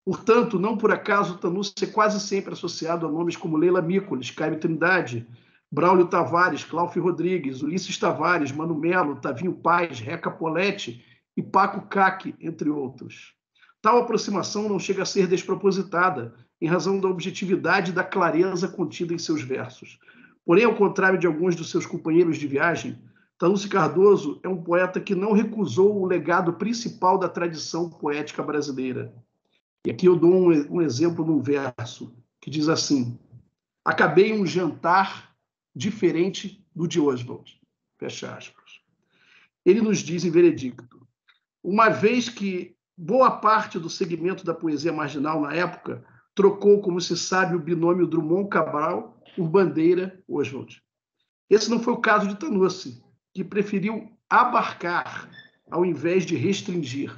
Portanto, não por acaso Tanussi é quase sempre associado a nomes como Leila Mícolis, Caio Trindade, Braulio Tavares, Cláudio Rodrigues, Ulisses Tavares, Mano Melo, Tavinho Paz, Reca Poletti e Paco Caque, entre outros. Tal aproximação não chega a ser despropositada, em razão da objetividade e da clareza contida em seus versos. Porém, ao contrário de alguns dos seus companheiros de viagem, Tanussi Cardoso é um poeta que não recusou o legado principal da tradição poética brasileira. E aqui eu dou um exemplo num verso que diz assim: acabei um jantar diferente do de Oswald. Fecha aspas. Ele nos diz em veredicto: uma vez que boa parte do segmento da poesia marginal na época trocou, como se sabe, o binômio Drummond-Cabral por Bandeira-Oswald. Esse não foi o caso de Tanussi, que preferiu abarcar ao invés de restringir.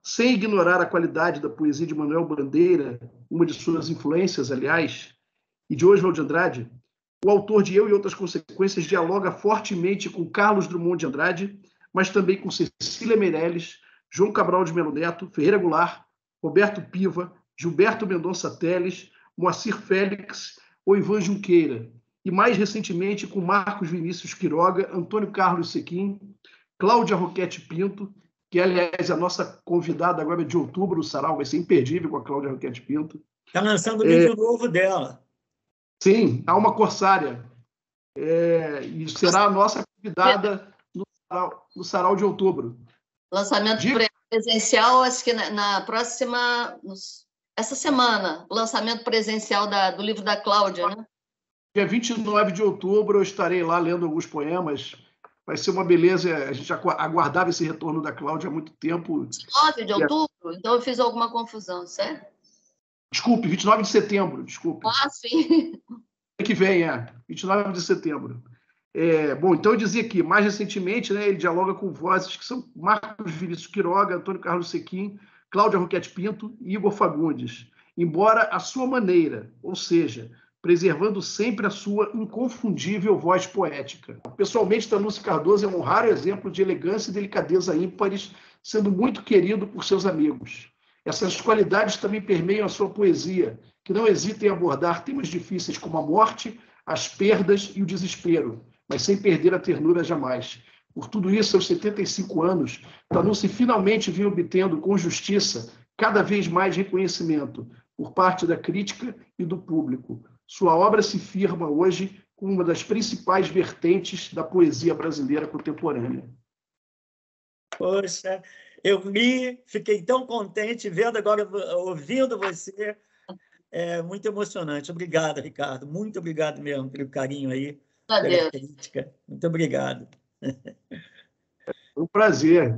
Sem ignorar a qualidade da poesia de Manuel Bandeira, uma de suas influências, aliás, e de Oswald de Andrade, o autor de Eu e Outras Consequências dialoga fortemente com Carlos Drummond de Andrade, mas também com Cecília Meirelles, João Cabral de Melo Neto, Ferreira Goulart, Roberto Piva, Gilberto Mendonça Teles, Moacir Félix ou Ivan Junqueira, e mais recentemente com Marcos Vinícius Quiroga, Antônio Carlos Sequim, Cláudia Roquette Pinto, que, aliás, é a nossa convidada agora de outubro, o Sarau vai ser imperdível com a Cláudia Roquette Pinto. Está lançando o livro novo dela. Sim, Alma Corsária. E será a nossa convidada no Sarau de outubro. Lançamento presencial, acho que na próxima... Essa semana, o lançamento presencial do livro da Cláudia, né? Dia 29 de outubro eu estarei lá lendo alguns poemas. Vai ser uma beleza. A gente aguardava esse retorno da Cláudia há muito tempo. 29 de outubro? Então eu fiz alguma confusão, certo? Desculpe, 29 de setembro, desculpe. Ah, sim. Que vem, 29 de setembro. Bom, então eu dizia aqui, mais recentemente, né, ele dialoga com vozes que são Marcos Vinícius Quiroga, Antônio Carlos Sequim, Cláudia Roquette Pinto e Igor Fagundes, embora à sua maneira, ou seja, preservando sempre a sua inconfundível voz poética. Pessoalmente, Tanussi Cardoso é um raro exemplo de elegância e delicadeza ímpares, sendo muito querido por seus amigos. Essas qualidades também permeiam a sua poesia, que não hesita em abordar temas difíceis como a morte, as perdas e o desespero, mas sem perder a ternura jamais. Por tudo isso, aos 75 anos, Tanussi finalmente vinha obtendo, com justiça, cada vez mais reconhecimento por parte da crítica e do público. Sua obra se firma hoje uma das principais vertentes da poesia brasileira contemporânea. Poxa, eu li, fiquei tão contente vendo agora, ouvindo você. É muito emocionante. Obrigado, Ricardo. Muito obrigado mesmo pelo carinho aí, pela crítica. Muito obrigado. Foi um prazer.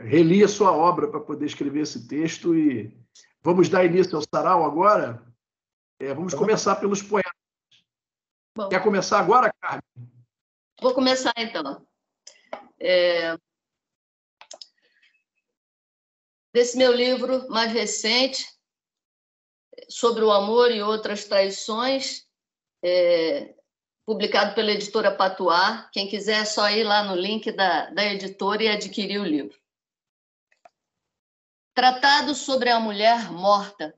Reli a sua obra para poder escrever esse texto e vamos dar início ao sarau agora. Vamos começar pelos poetas. Bom, quer começar agora, Carmen? Vou começar, então. Desse meu livro mais recente, Sobre o Amor e Outras Traições, publicado pela editora Patuá. Quem quiser é só ir lá no link da editora e adquirir o livro. Tratado sobre a mulher morta.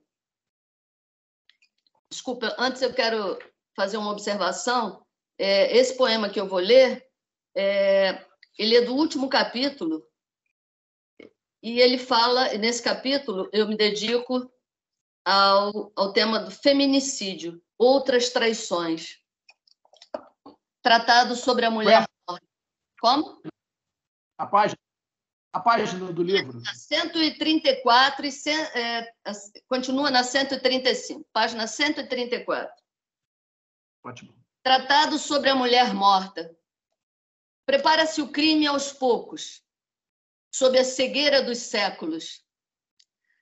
Desculpa, antes eu quero fazer uma observação. Esse poema que eu vou ler, ele é do último capítulo, e ele fala, nesse capítulo, eu me dedico ao tema do feminicídio, outras traições. Tratado sobre a mulher morta. Como? A página do livro. 134 e continua na 135. Página 134. Ótimo. Tratado sobre a mulher morta. Prepara-se o crime aos poucos, sob a cegueira dos séculos.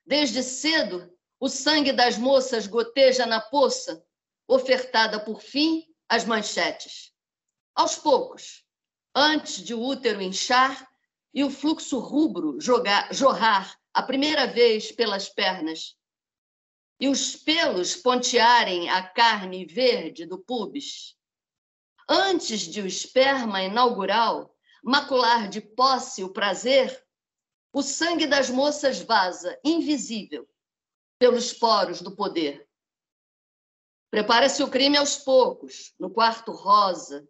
Desde cedo, o sangue das moças goteja na poça, ofertada por fim às manchetes. Aos poucos, antes de o útero inchar e o fluxo rubro jorrar a primeira vez pelas pernas, e os pelos pontearem a carne verde do pubis. Antes de o esperma inaugural macular de posse o prazer, o sangue das moças vaza, invisível, pelos poros do poder. Prepara-se o crime aos poucos, no quarto rosa.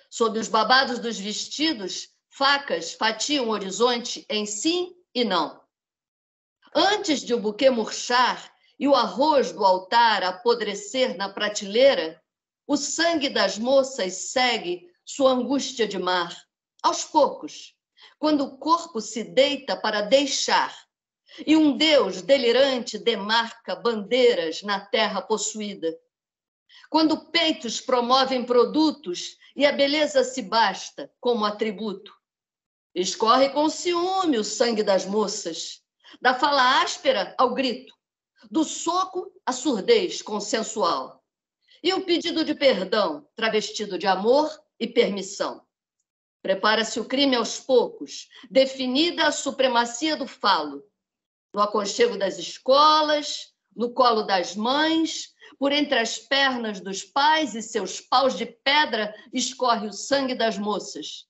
Sob os babados dos vestidos, facas fatiam o horizonte em sim e não. Antes de o buquê murchar e o arroz do altar apodrecer na prateleira, o sangue das moças segue sua angústia de mar. Aos poucos, quando o corpo se deita para deixar, e um Deus delirante demarca bandeiras na terra possuída. Quando peitos promovem produtos e a beleza se basta como atributo. Escorre com ciúme o sangue das moças, da fala áspera ao grito, do soco à surdez consensual, e o pedido de perdão travestido de amor e permissão. Prepara-se o crime aos poucos, definida a supremacia do falo, no aconchego das escolas, no colo das mães, por entre as pernas dos pais e seus paus de pedra escorre o sangue das moças.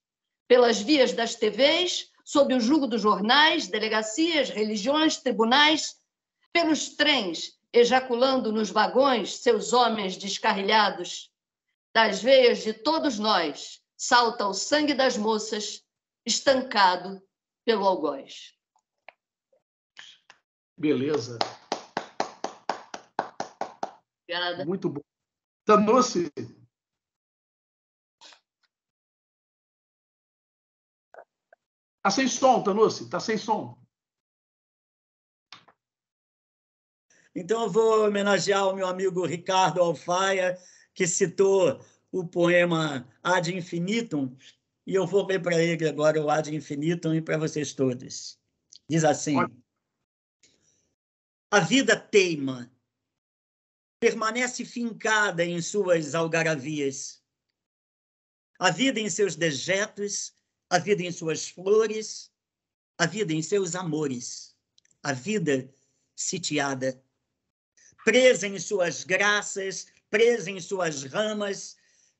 Pelas vias das TVs, sob o jugo dos jornais, delegacias, religiões, tribunais, pelos trens, ejaculando nos vagões seus homens descarrilhados. Das veias de todos nós salta o sangue das moças, estancado pelo algoz. Beleza. Obrigada. Muito bom. Tanussi. Está sem som, Tanussi. Está sem som. Então, eu vou homenagear o meu amigo Ricardo Alfaia, que citou o poema Ad Infinitum, e eu vou ler para ele agora o Ad Infinitum e para vocês todos. Diz assim: a vida teima, permanece fincada em suas algaravias. A vida em seus dejetos, a vida em suas flores, a vida em seus amores, a vida sitiada, presa em suas graças, presa em suas ramas,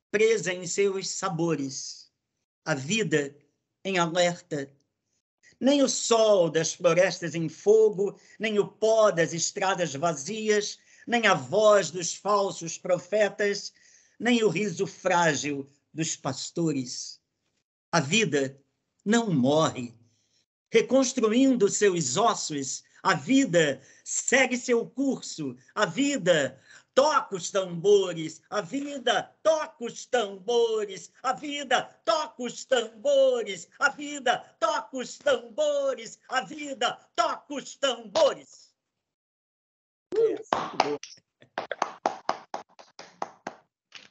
presa em seus sabores, a vida em alerta. Nem o sol das florestas em fogo, nem o pó das estradas vazias, nem a voz dos falsos profetas, nem o riso frágil dos pastores. A vida não morre, reconstruindo seus ossos A vida segue seu curso. A vida toca os tambores. A vida toca os tambores. A vida toca os tambores. A vida toca os tambores. A vida toca os tambores.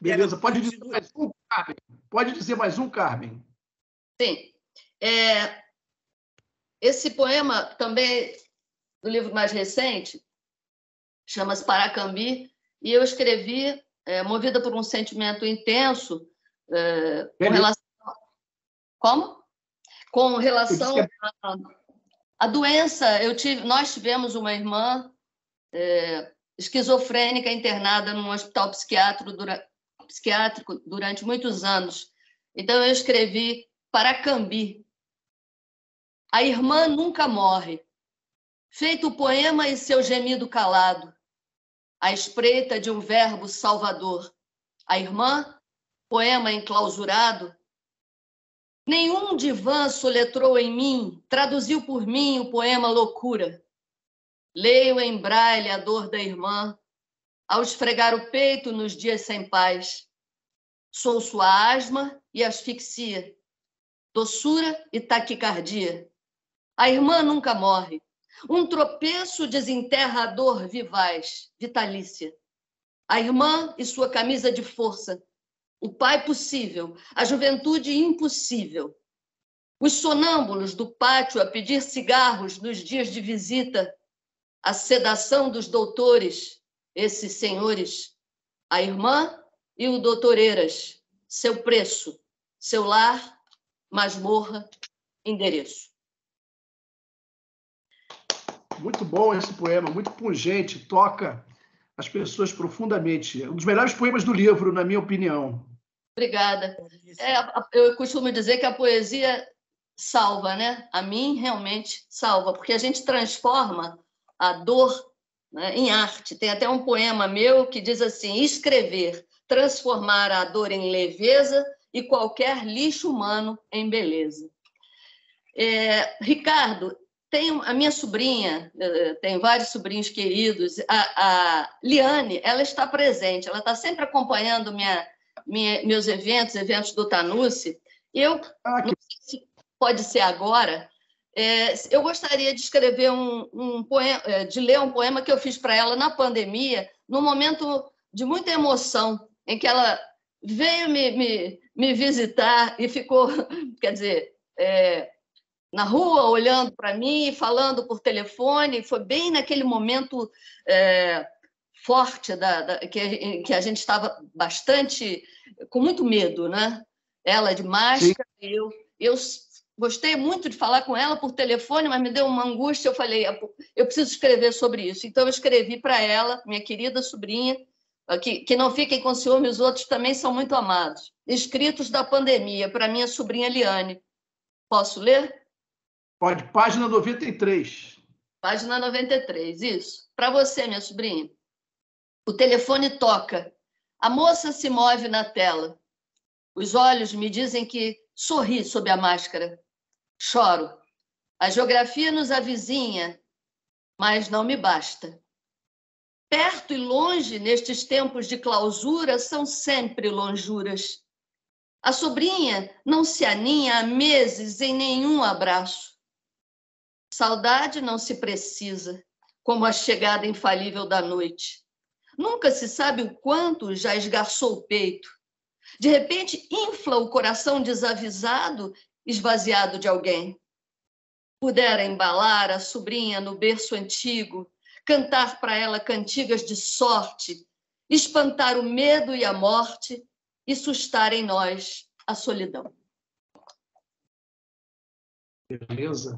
Beleza, pode dizer mais um, Carmen? Pode dizer mais um, Carmen? Sim. Esse poema também, do livro mais recente, chama-se Paracambi, e eu escrevi, movida por um sentimento intenso, com relação... Como? Com relação à doença. Nós tivemos uma irmã esquizofrênica internada num hospital psiquiátrico durante muitos anos. Então, eu escrevi Paracambi. A irmã nunca morre. Feito o poema e seu gemido calado, à espreita de um verbo salvador. A irmã, poema enclausurado, nenhum divã soletrou em mim, traduziu por mim o poema loucura. Leio em braille a dor da irmã, ao esfregar o peito nos dias sem paz. Sou sua asma e asfixia, doçura e taquicardia. A irmã nunca morre. Um tropeço desenterra a dor vivaz, vitalícia. A irmã e sua camisa de força. O pai possível, a juventude impossível. Os sonâmbulos do pátio a pedir cigarros nos dias de visita. A sedação dos doutores, esses senhores. A irmã e o doutoreiras. Seu preço, seu lar, masmorra, endereço. Muito bom esse poema, muito pungente, toca as pessoas profundamente. Um dos melhores poemas do livro, na minha opinião. Obrigada. Eu costumo dizer que a poesia salva, né? A mim, realmente, salva, porque a gente transforma a dor, né, em arte. Tem até um poema meu que diz assim: escrever, transformar a dor em leveza e qualquer lixo humano em beleza. Ricardo, a minha sobrinha, tem vários sobrinhos queridos, a Liane, ela está presente, ela está sempre acompanhando meus eventos do Tanusse. Eu não sei se pode ser agora. Eu gostaria de escrever um poema, de ler um poema que eu fiz para ela na pandemia, num momento de muita emoção, em que ela veio me visitar e ficou, quer dizer, na rua, olhando para mim, falando por telefone. Foi bem naquele momento forte que a gente estava bastante, com muito medo, né? Ela de máscara, eu gostei muito de falar com ela por telefone, mas me deu uma angústia. Eu falei, eu preciso escrever sobre isso. Então, eu escrevi para ela, minha querida sobrinha, que não fiquem com ciúme, os outros também são muito amados. Escritos da pandemia, para minha sobrinha Liane. Posso ler? Pode, página 93. Página 93, isso. Para você, minha sobrinha. O telefone toca. A moça se move na tela. Os olhos me dizem que sorri sob a máscara. Choro. A geografia nos avizinha, mas não me basta. Perto e longe, nestes tempos de clausura, são sempre lonjuras. A sobrinha não se aninha há meses em nenhum abraço. Saudade não se precisa, como a chegada infalível da noite. Nunca se sabe o quanto já esgarçou o peito. De repente, infla o coração desavisado, esvaziado de alguém. Pudera embalar a sobrinha no berço antigo, cantar para ela cantigas de sorte, espantar o medo e a morte e sustar em nós a solidão. Beleza.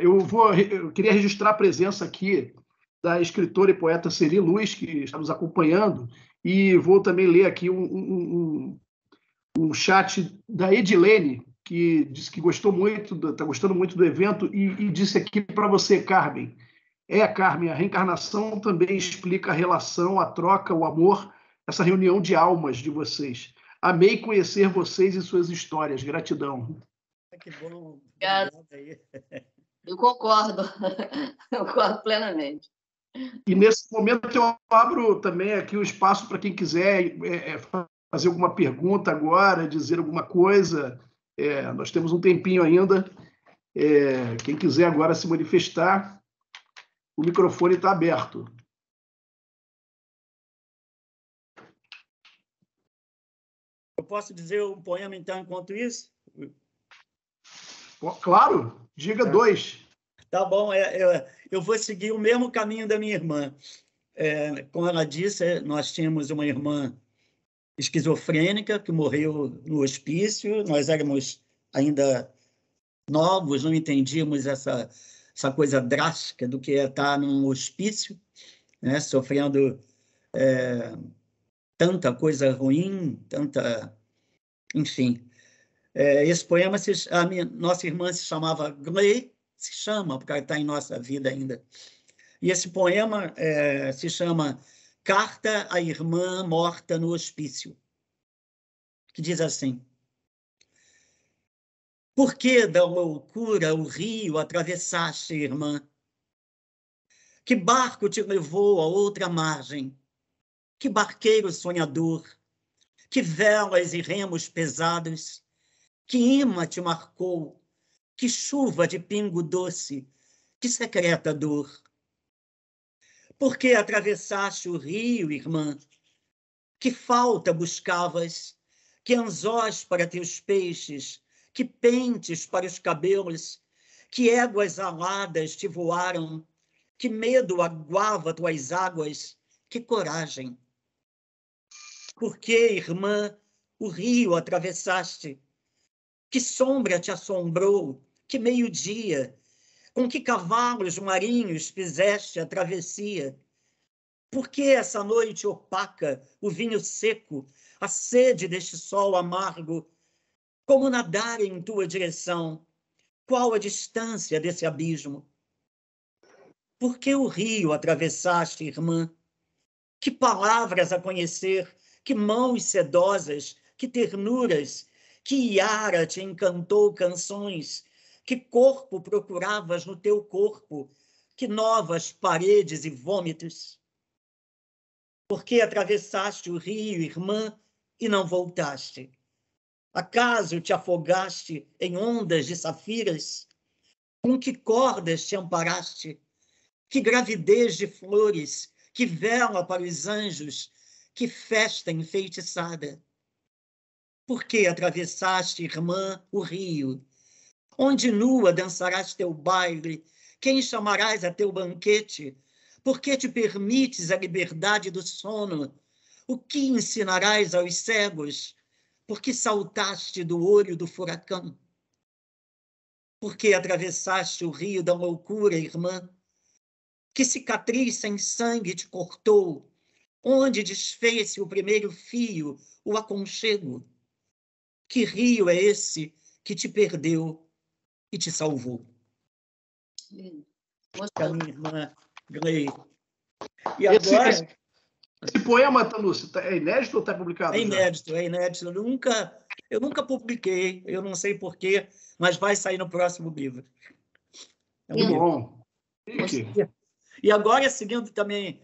Eu queria registrar a presença aqui da escritora e poeta Celi Luz, que está nos acompanhando, e vou também ler aqui um chat da Edilene, que disse que gostou muito, está gostando muito do evento, e disse aqui para você, Carmen. Carmen, a reencarnação também explica a relação, a troca, o amor, essa reunião de almas de vocês. Amei conhecer vocês e suas histórias. Gratidão. Que bom. Obrigada. Eu concordo. Eu concordo plenamente. E nesse momento eu abro também aqui o espaço para quem quiser fazer alguma pergunta agora, dizer alguma coisa. Nós temos um tempinho ainda. Quem quiser agora se manifestar, o microfone está aberto. Eu posso dizer um poema, então, enquanto isso? Claro, diga 2. Tá bom, eu vou seguir o mesmo caminho da minha irmã. Como ela disse, nós tínhamos uma irmã esquizofrênica que morreu no hospício, nós éramos ainda novos, não entendíamos essa coisa drástica do que é estar num hospício, né, sofrendo tanta coisa ruim, enfim. Esse poema, nossa irmã se chamava Gley, se chama, porque está em nossa vida ainda. E esse poema se chama Carta à Irmã Morta no Hospício, que diz assim: por que da loucura o rio atravessaste, irmã? Que barco te levou a outra margem? Que barqueiro sonhador? Que velas e remos pesados? Que imã te marcou? Que chuva de pingo doce? Que secreta dor? Por que atravessaste o rio, irmã? Que falta buscavas? Que anzóis para teus peixes? Que pentes para os cabelos? Que éguas aladas te voaram? Que medo aguava tuas águas? Que coragem! Por que, irmã, o rio atravessaste? Que sombra te assombrou? Que meio-dia? Com que cavalos marinhos fizeste a travessia? Por que essa noite opaca, o vinho seco, a sede deste sol amargo? Como nadar em tua direção? Qual a distância desse abismo? Por que o rio atravessaste, irmã? Que palavras a conhecer, que mãos sedosas, que ternuras, que iara te encantou canções, que corpo procuravas no teu corpo, que novas paredes e vômitos? Por que atravessaste o rio, irmã, e não voltaste? Acaso te afogaste em ondas de safiras? Com que cordas te amparaste? Que gravidez de flores, que vela para os anjos, que festa enfeitiçada! Por que atravessaste, irmã, o rio? Onde nua dançarás teu baile? Quem chamarás a teu banquete? Por que te permites a liberdade do sono? O que ensinarás aos cegos? Por que saltaste do olho do furacão? Por que atravessaste o rio da loucura, irmã? Que cicatriz sem sangue te cortou? Onde desfez-se o primeiro fio, o aconchego? Que rio é esse que te perdeu e te salvou? A minha irmã Gley. E agora... Esse poema, Tanusi, é inédito ou está publicado? É inédito, é inédito. Eu nunca publiquei, eu não sei porquê, mas vai sair no próximo livro. Bom. E agora, seguindo também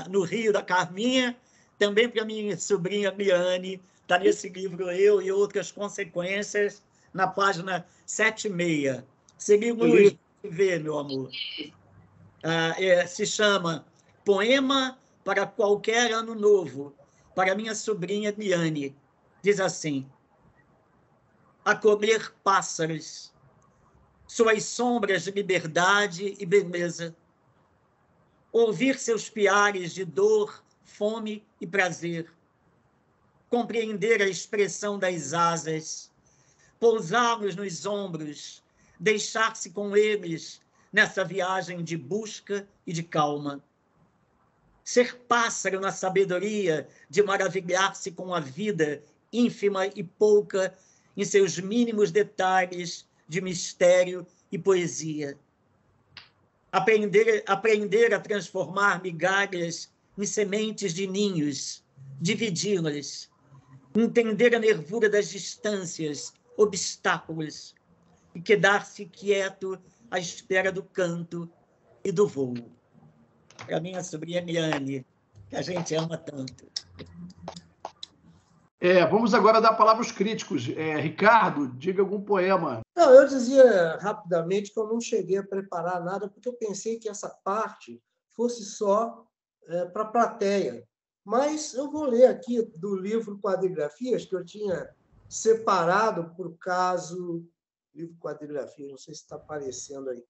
no Rio da Carminha, também para minha sobrinha Liane, está nesse livro Eu e Outras Consequências, na página 76. Seguimos ver, meu amor. Se chama Poema para Qualquer Ano Novo, para minha sobrinha Liane. Diz assim: a colher pássaros, suas sombras de liberdade e beleza, ouvir seus piares de dor, fome e prazer, compreender a expressão das asas, pousá-los nos ombros, deixar-se com eles nessa viagem de busca e de calma. Ser pássaro na sabedoria de maravilhar-se com a vida ínfima e pouca em seus mínimos detalhes de mistério e poesia. Aprender a transformar migalhas em sementes de ninhos, dividi-las, entender a nervura das distâncias, obstáculos, e quedar-se quieto à espera do canto e do voo. Para minha sobrinha Eliane, que a gente ama tanto. Vamos agora dar a palavra aos críticos. Ricardo, diga algum poema. Não, eu dizia rapidamente que eu não cheguei a preparar nada, porque eu pensei que essa parte fosse só para a plateia. Mas eu vou ler aqui do livro Quadrigrafias, que eu tinha separado por caso... Livro Quadrigrafias, não sei se está aparecendo aí.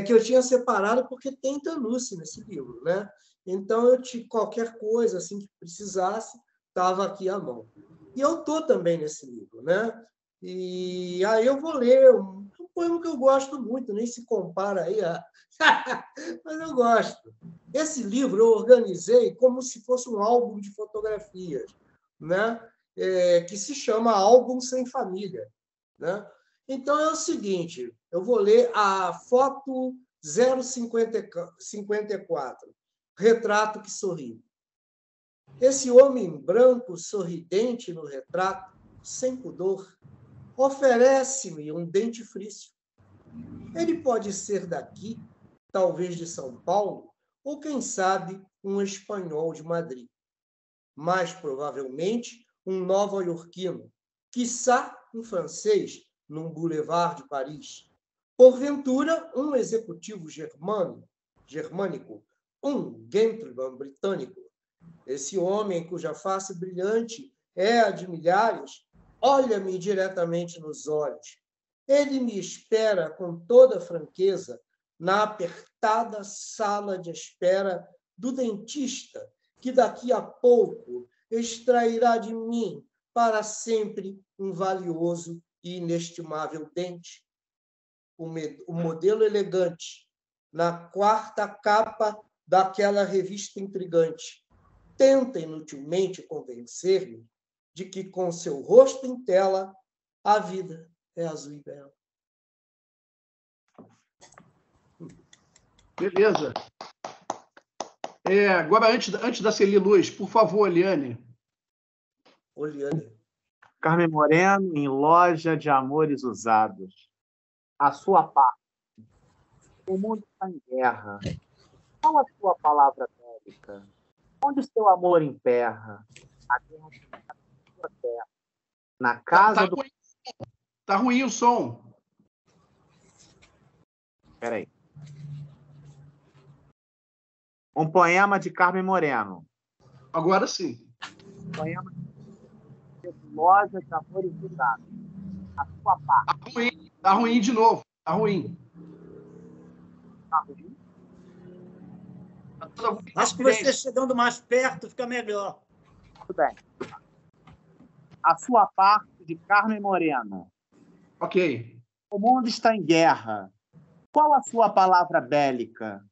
Que eu tinha separado porque tem Tanusse nesse livro, né? Então, qualquer coisa assim que precisasse, estava aqui à mão. E eu estou também nesse livro, né? E aí eu vou ler um poema que eu gosto muito, nem se compara aí mas eu gosto. Esse livro eu organizei como se fosse um álbum de fotografias, né? Que se chama Álbum Sem Família, né? Então é o seguinte, eu vou ler a foto 054, Retrato que Sorri. Esse homem branco sorridente no retrato, sem pudor, oferece-me um dentifrício. Ele pode ser daqui, talvez de São Paulo, ou, quem sabe, um espanhol de Madrid. Mais provavelmente, um nova-iorquino, quiçá um francês num boulevard de Paris. Porventura, um executivo germânico, um gentleman britânico. Esse homem, cuja face brilhante é a de milhares, olha-me diretamente nos olhos. Ele me espera com toda franqueza na apertada sala de espera do dentista, que daqui a pouco extrairá de mim para sempre um valioso e inestimável dente. O modelo elegante, na quarta capa daquela revista intrigante, tenta inutilmente convencer-me de que, com seu rosto em tela, a vida é azul e bela. Beleza. Agora, antes da Celi Luz, por favor, Eliane. Oliane. Carmen Moreno, em Loja de Amores Usados. A sua parte. O mundo está em guerra. Qual a sua palavra bélica? Onde o seu amor emperra? A guerra está na sua terra. Na casa do... Tá ruim o som. Espera aí. Um poema de Carmen Moreno. Agora sim. Poema de Loja de Amores Usados. A sua parte. Tá ruim de novo. Tá ruim. Tá ruim? Acho que você chegando mais perto fica melhor. Tudo bem. A sua parte, de Carmen Moreno. Ok. O mundo está em guerra. Qual a sua palavra bélica?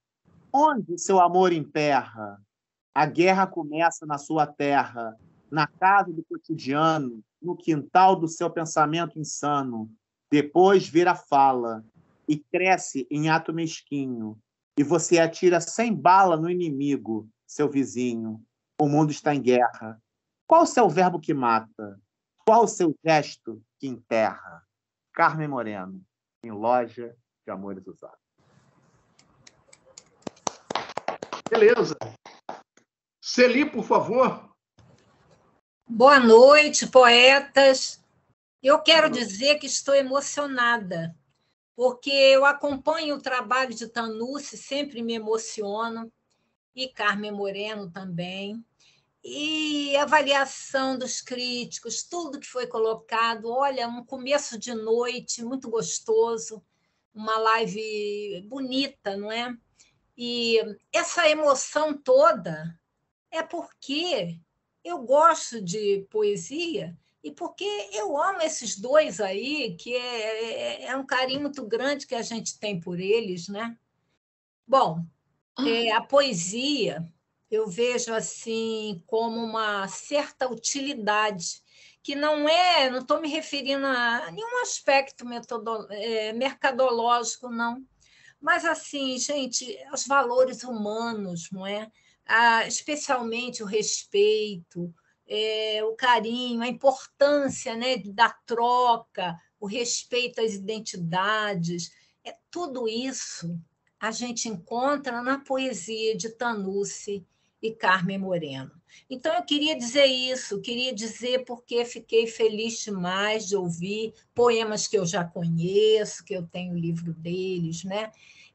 Onde seu amor emperra? A guerra começa na sua terra, na casa do cotidiano, no quintal do seu pensamento insano. Depois vira fala e cresce em ato mesquinho. E você atira sem bala no inimigo, seu vizinho. O mundo está em guerra. Qual o seu verbo que mata? Qual o seu gesto que enterra? Carmen Moreno, em Loja de Amores Usados. Beleza. Celi, por favor. Boa noite, poetas. Eu quero dizer que estou emocionada, porque eu acompanho o trabalho de Tanusse, sempre me emociono, e Carmen Moreno também. E a avaliação dos críticos, tudo que foi colocado, olha, um começo de noite muito gostoso, uma live bonita, não é? E essa emoção toda é porque eu gosto de poesia e porque eu amo esses dois aí, que é um carinho muito grande que a gente tem por eles, né? Bom, a poesia eu vejo assim como uma certa utilidade, que não estou me referindo a nenhum aspecto mercadológico, não. Mas, assim, gente, os valores humanos, não é? Especialmente o respeito, o carinho, a importância, né, da troca, o respeito às identidades. Tudo isso a gente encontra na poesia de Thanusse e Carmen Moreno. Então, eu queria dizer isso, queria dizer porque fiquei feliz demais de ouvir poemas que eu já conheço, que eu tenho o livro deles, né?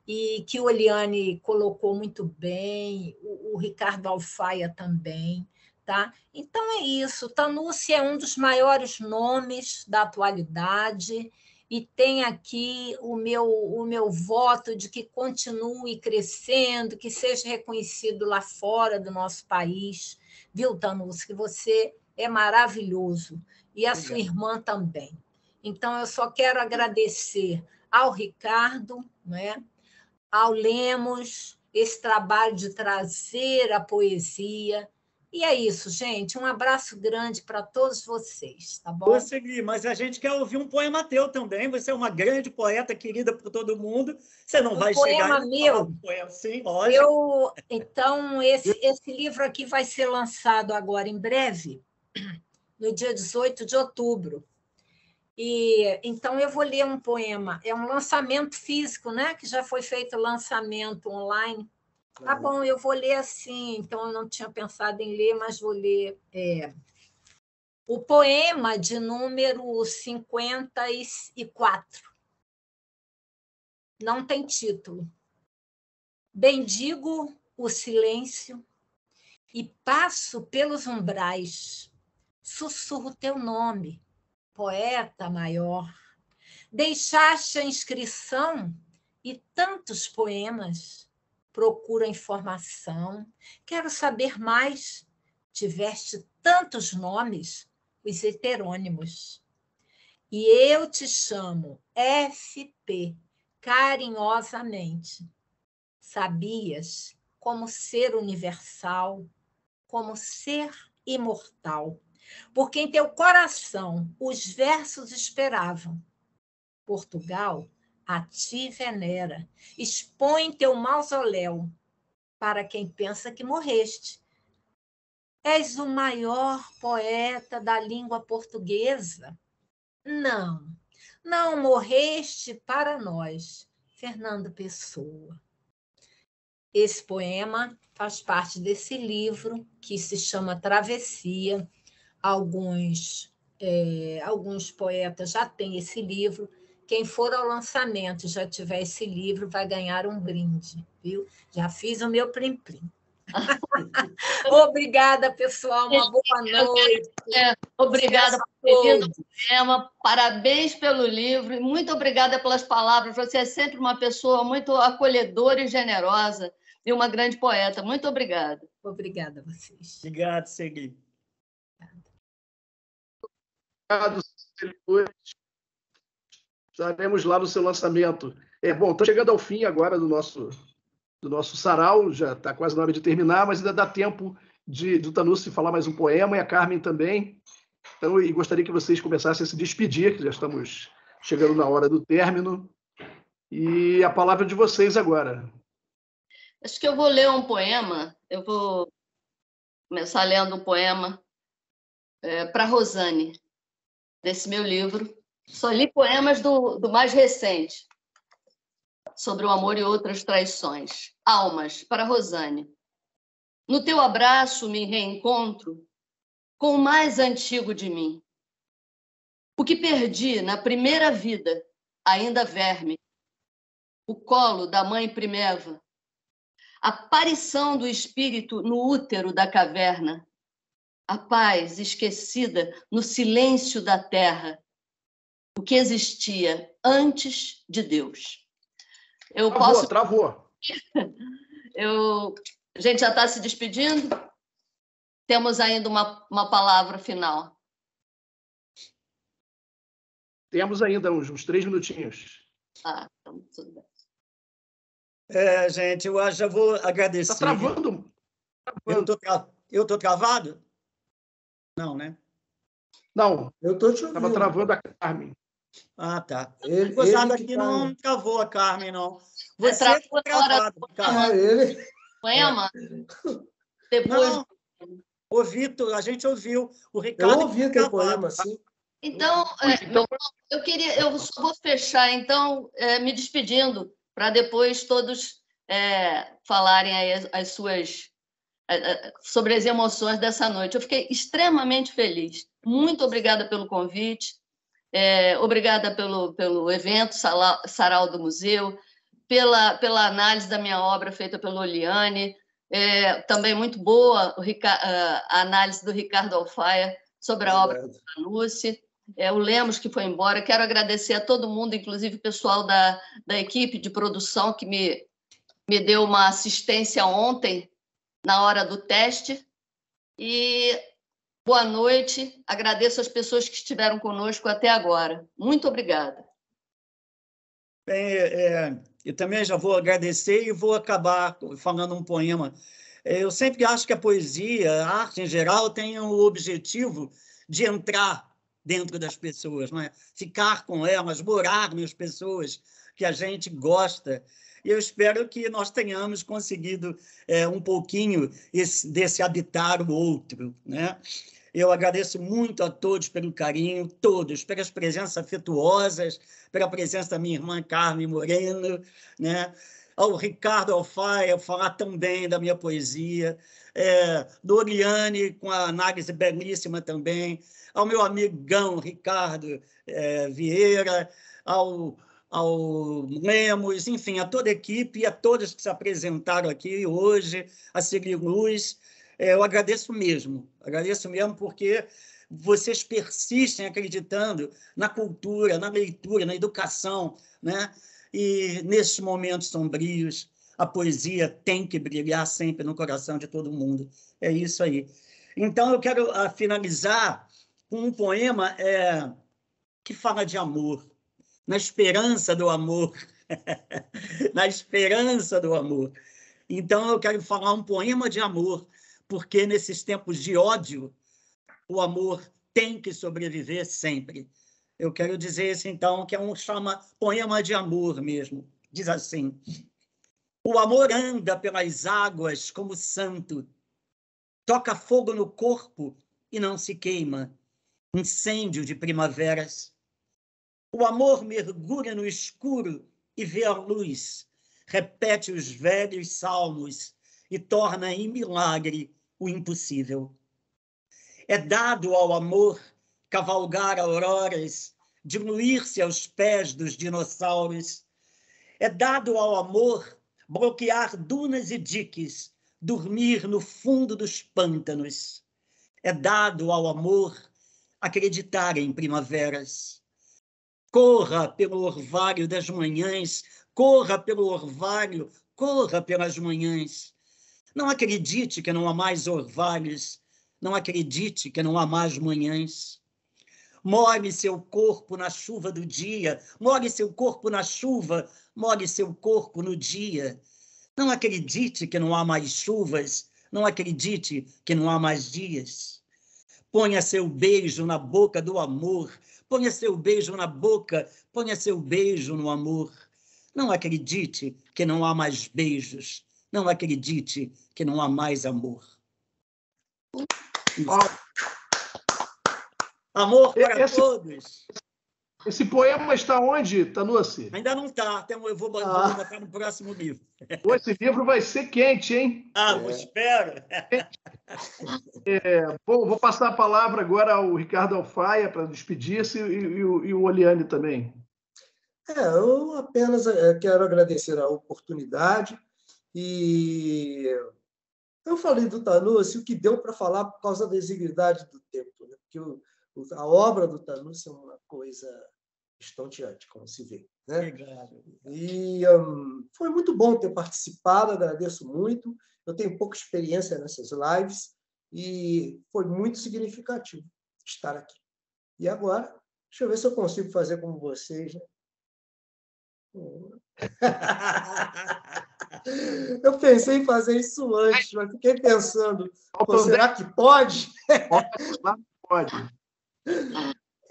E que o Oliane colocou muito bem, o Ricardo Alfaia também. Tá? Então, é isso. Thanusse é um dos maiores nomes da atualidade e tem aqui o meu voto de que continue crescendo, que seja reconhecido lá fora do nosso país. Viu, Thanusse, que você é maravilhoso, e a sua irmã também. Então, eu só quero agradecer ao Ricardo, né, ao Lemos, esse trabalho de trazer a poesia. E é isso, gente. Um abraço grande para todos vocês, tá bom? Vou seguir, mas a gente quer ouvir um poema teu também. Você é uma grande poeta, querida por todo mundo. Você não vai chegar... Poema meu? Poema, sim, lógico. Então, esse livro aqui vai ser lançado agora em breve, no dia 18 de outubro. Então, eu vou ler um poema. É um lançamento físico, né? Que já foi feito lançamento online. Tá bom, eu vou ler assim, então eu não tinha pensado em ler, mas vou ler. O poema de número 54. Não tem título. Bendigo o silêncio e passo pelos umbrais. Sussurro teu nome, poeta maior. Deixaste a inscrição e tantos poemas. Procuro a informação, quero saber mais. Tiveste tantos nomes, os heterônimos. E eu te chamo FP, carinhosamente. Sabias como ser universal, como ser imortal, porque em teu coração os versos esperavam. Portugal a ti venera, expõe teu mausoléu para quem pensa que morreste. És o maior poeta da língua portuguesa. Não morreste para nós, Fernando Pessoa. Esse poema faz parte desse livro que se chama Travessia. Alguns poetas já têm esse livro. Quem for ao lançamento e já tiver esse livro vai ganhar um brinde, viu? Já fiz o meu plim-plim. Obrigada, pessoal. Uma boa noite. Obrigada por ter vindo ao programa. Parabéns pelo livro e muito obrigada pelas palavras. Você é sempre uma pessoa muito acolhedora e generosa e uma grande poeta. Muito obrigada. Obrigada a vocês. Obrigado, Segui. Obrigado, estaremos lá no seu lançamento. Bom, estou chegando ao fim agora do nosso sarau, já está quase na hora de terminar, mas ainda dá tempo do Thanusse falar mais um poema e a Carmen também. Então, e gostaria que vocês começassem a se despedir, que já estamos chegando na hora do término. E a palavra de vocês agora. Acho que eu vou ler um poema. Eu vou começar lendo um poema para Rosane, desse meu livro. Só li poemas do mais recente, sobre o amor e outras traições. Almas, para Rosane. No teu abraço me reencontro com o mais antigo de mim. O que perdi na primeira vida, ainda verme. O colo da mãe primeva. A aparição do espírito no útero da caverna. A paz esquecida no silêncio da terra. O que existia antes de Deus. Travou. A gente já está se despedindo? Temos ainda uma palavra final. Temos ainda uns 3 minutinhos. Então tudo bem. Gente, eu já vou agradecer. Está travando. Eu estou travado? Não, né? Não. Eu estou te ouvindo. Estava travando a Carmen. Tá. Gostado aqui não travou a Carmen, não. Você está travado, Carmen. Ele... Poema? Depois... A gente ouviu. O Ricardo... Eu ouvi aquele poema, sim. Então, eu só vou fechar, então, me despedindo, para depois todos falarem aí as suas... sobre as emoções dessa noite. Eu fiquei extremamente feliz. Muito obrigada pelo convite, obrigada pelo evento, Sarau do Museu, pela análise da minha obra feita pela Oliane, também muito boa a análise do Ricardo Alfaia sobre a obra da Tanusse, o Lemos, que foi embora. Quero agradecer a todo mundo, inclusive o pessoal da equipe de produção, que me deu uma assistência ontem, na hora do teste. E boa noite. Agradeço as pessoas que estiveram conosco até agora. Muito obrigada. Bem, eu também já vou agradecer e vou acabar falando um poema. Eu sempre acho que a poesia, a arte em geral, tem o objetivo de entrar dentro das pessoas, não é? Ficar com elas, morar nas pessoas que a gente gosta. E eu espero que nós tenhamos conseguido um pouquinho desse habitar o outro, né? Eu agradeço muito a todos pelo carinho, todos, pelas presenças afetuosas, pela presença da minha irmã Carmen Moreno, né? Ao Ricardo Alfaia, falar também da minha poesia, do Oriane, com a análise belíssima também, ao meu amigão Ricardo Vieira, ao Lemos, enfim, a toda a equipe e a todos que se apresentaram aqui hoje, a Ciri Luz. Eu agradeço mesmo porque vocês persistem acreditando na cultura, na leitura, na educação, né? E nesses momentos sombrios, a poesia tem que brilhar sempre no coração de todo mundo. É isso aí. Então, eu quero finalizar com um poema que fala de amor, na esperança do amor, na esperança do amor. Então, eu quero falar um poema de amor, porque nesses tempos de ódio, o amor tem que sobreviver sempre. Eu quero dizer isso, então, que chama poema de amor mesmo. Diz assim: o amor anda pelas águas como santo, toca fogo no corpo e não se queima, incêndio de primaveras. O amor mergulha no escuro e vê a luz, repete os velhos salmos e torna em milagre o impossível. É dado ao amor cavalgar auroras, diluir-se aos pés dos dinossauros. É dado ao amor bloquear dunas e diques, dormir no fundo dos pântanos. É dado ao amor acreditar em primaveras. Corra pelo orvalho das manhãs, corra pelo orvalho, corra pelas manhãs. Não acredite que não há mais orvalhos, não acredite que não há mais manhãs. Molhe seu corpo na chuva do dia, molhe seu corpo na chuva, molhe seu corpo no dia. Não acredite que não há mais chuvas, não acredite que não há mais dias. Ponha seu beijo na boca do amor, ponha seu beijo na boca, ponha seu beijo no amor. Não acredite que não há mais beijos, não acredite que não há mais amor. Amor para todos. Esse poema está onde, Tanusse? Ainda não está, eu vou botar no próximo livro. Pô, esse livro vai ser quente, hein? Eu espero. Bom, vou passar a palavra agora ao Ricardo Alfaia para despedir-se e o Oliane também. Eu apenas quero agradecer a oportunidade e eu falei do Tanusse o que deu para falar por causa da exiguidade do tempo, né? Porque a obra do Tanusse é uma coisa estonteante, como se vê, né? Obrigado. E foi muito bom ter participado, agradeço muito. Eu tenho pouca experiência nessas lives e foi muito significativo estar aqui. E agora, deixa eu ver se eu consigo fazer como vocês, né? Eu pensei em fazer isso antes, mas fiquei pensando, será que pode? Pode.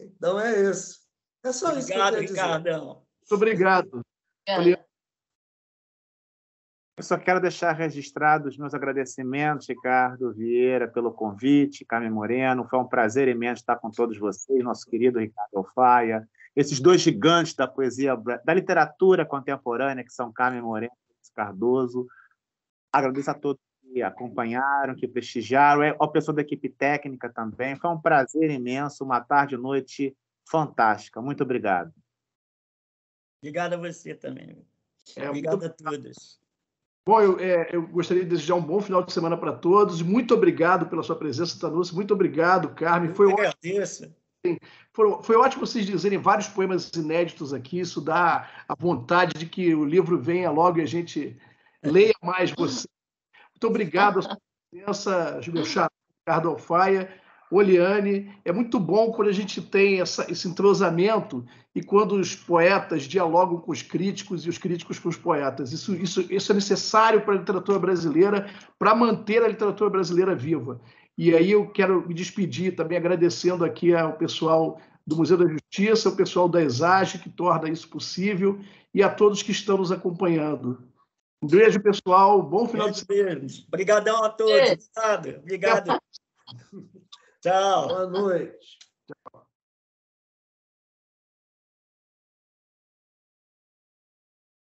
Então é isso. É só isso que eu quero dizer. Ricardão. Muito obrigado. Eu só quero deixar registrados os meus agradecimentos, Ricardo Vieira, pelo convite, Carmen Moreno. Foi um prazer imenso estar com todos vocês, nosso querido Ricardo Alfaia, esses dois gigantes da poesia, da literatura contemporânea, que são Carmen Moreno e Luiz Cardoso. Agradeço a todos que acompanharam, que prestigiaram, ao pessoal da equipe técnica também. Foi um prazer imenso, uma tarde e noite fantástica. Muito obrigado. Obrigado a você também. Obrigado a todos. Bom, eu gostaria de desejar um bom final de semana para todos. Muito obrigado pela sua presença, Tanúcio. Muito obrigado, Carmen. Eu agradeço. Foi ótimo vocês dizerem vários poemas inéditos aqui. Isso dá a vontade de que o livro venha logo e a gente leia mais você. Muito obrigado pela sua presença, meu xará, Ricardo Alfaia. Oliane, é muito bom quando a gente tem esse entrosamento e quando os poetas dialogam com os críticos e os críticos com os poetas. Isso é necessário para a literatura brasileira, para manter a literatura brasileira viva. E aí eu quero me despedir também agradecendo aqui ao pessoal do Museu da Justiça, ao pessoal da ESAGE, que torna isso possível, e a todos que estão nos acompanhando. Um beijo, pessoal. Bom final de semana. Obrigadão a todos. Obrigado. Tchau. Boa noite.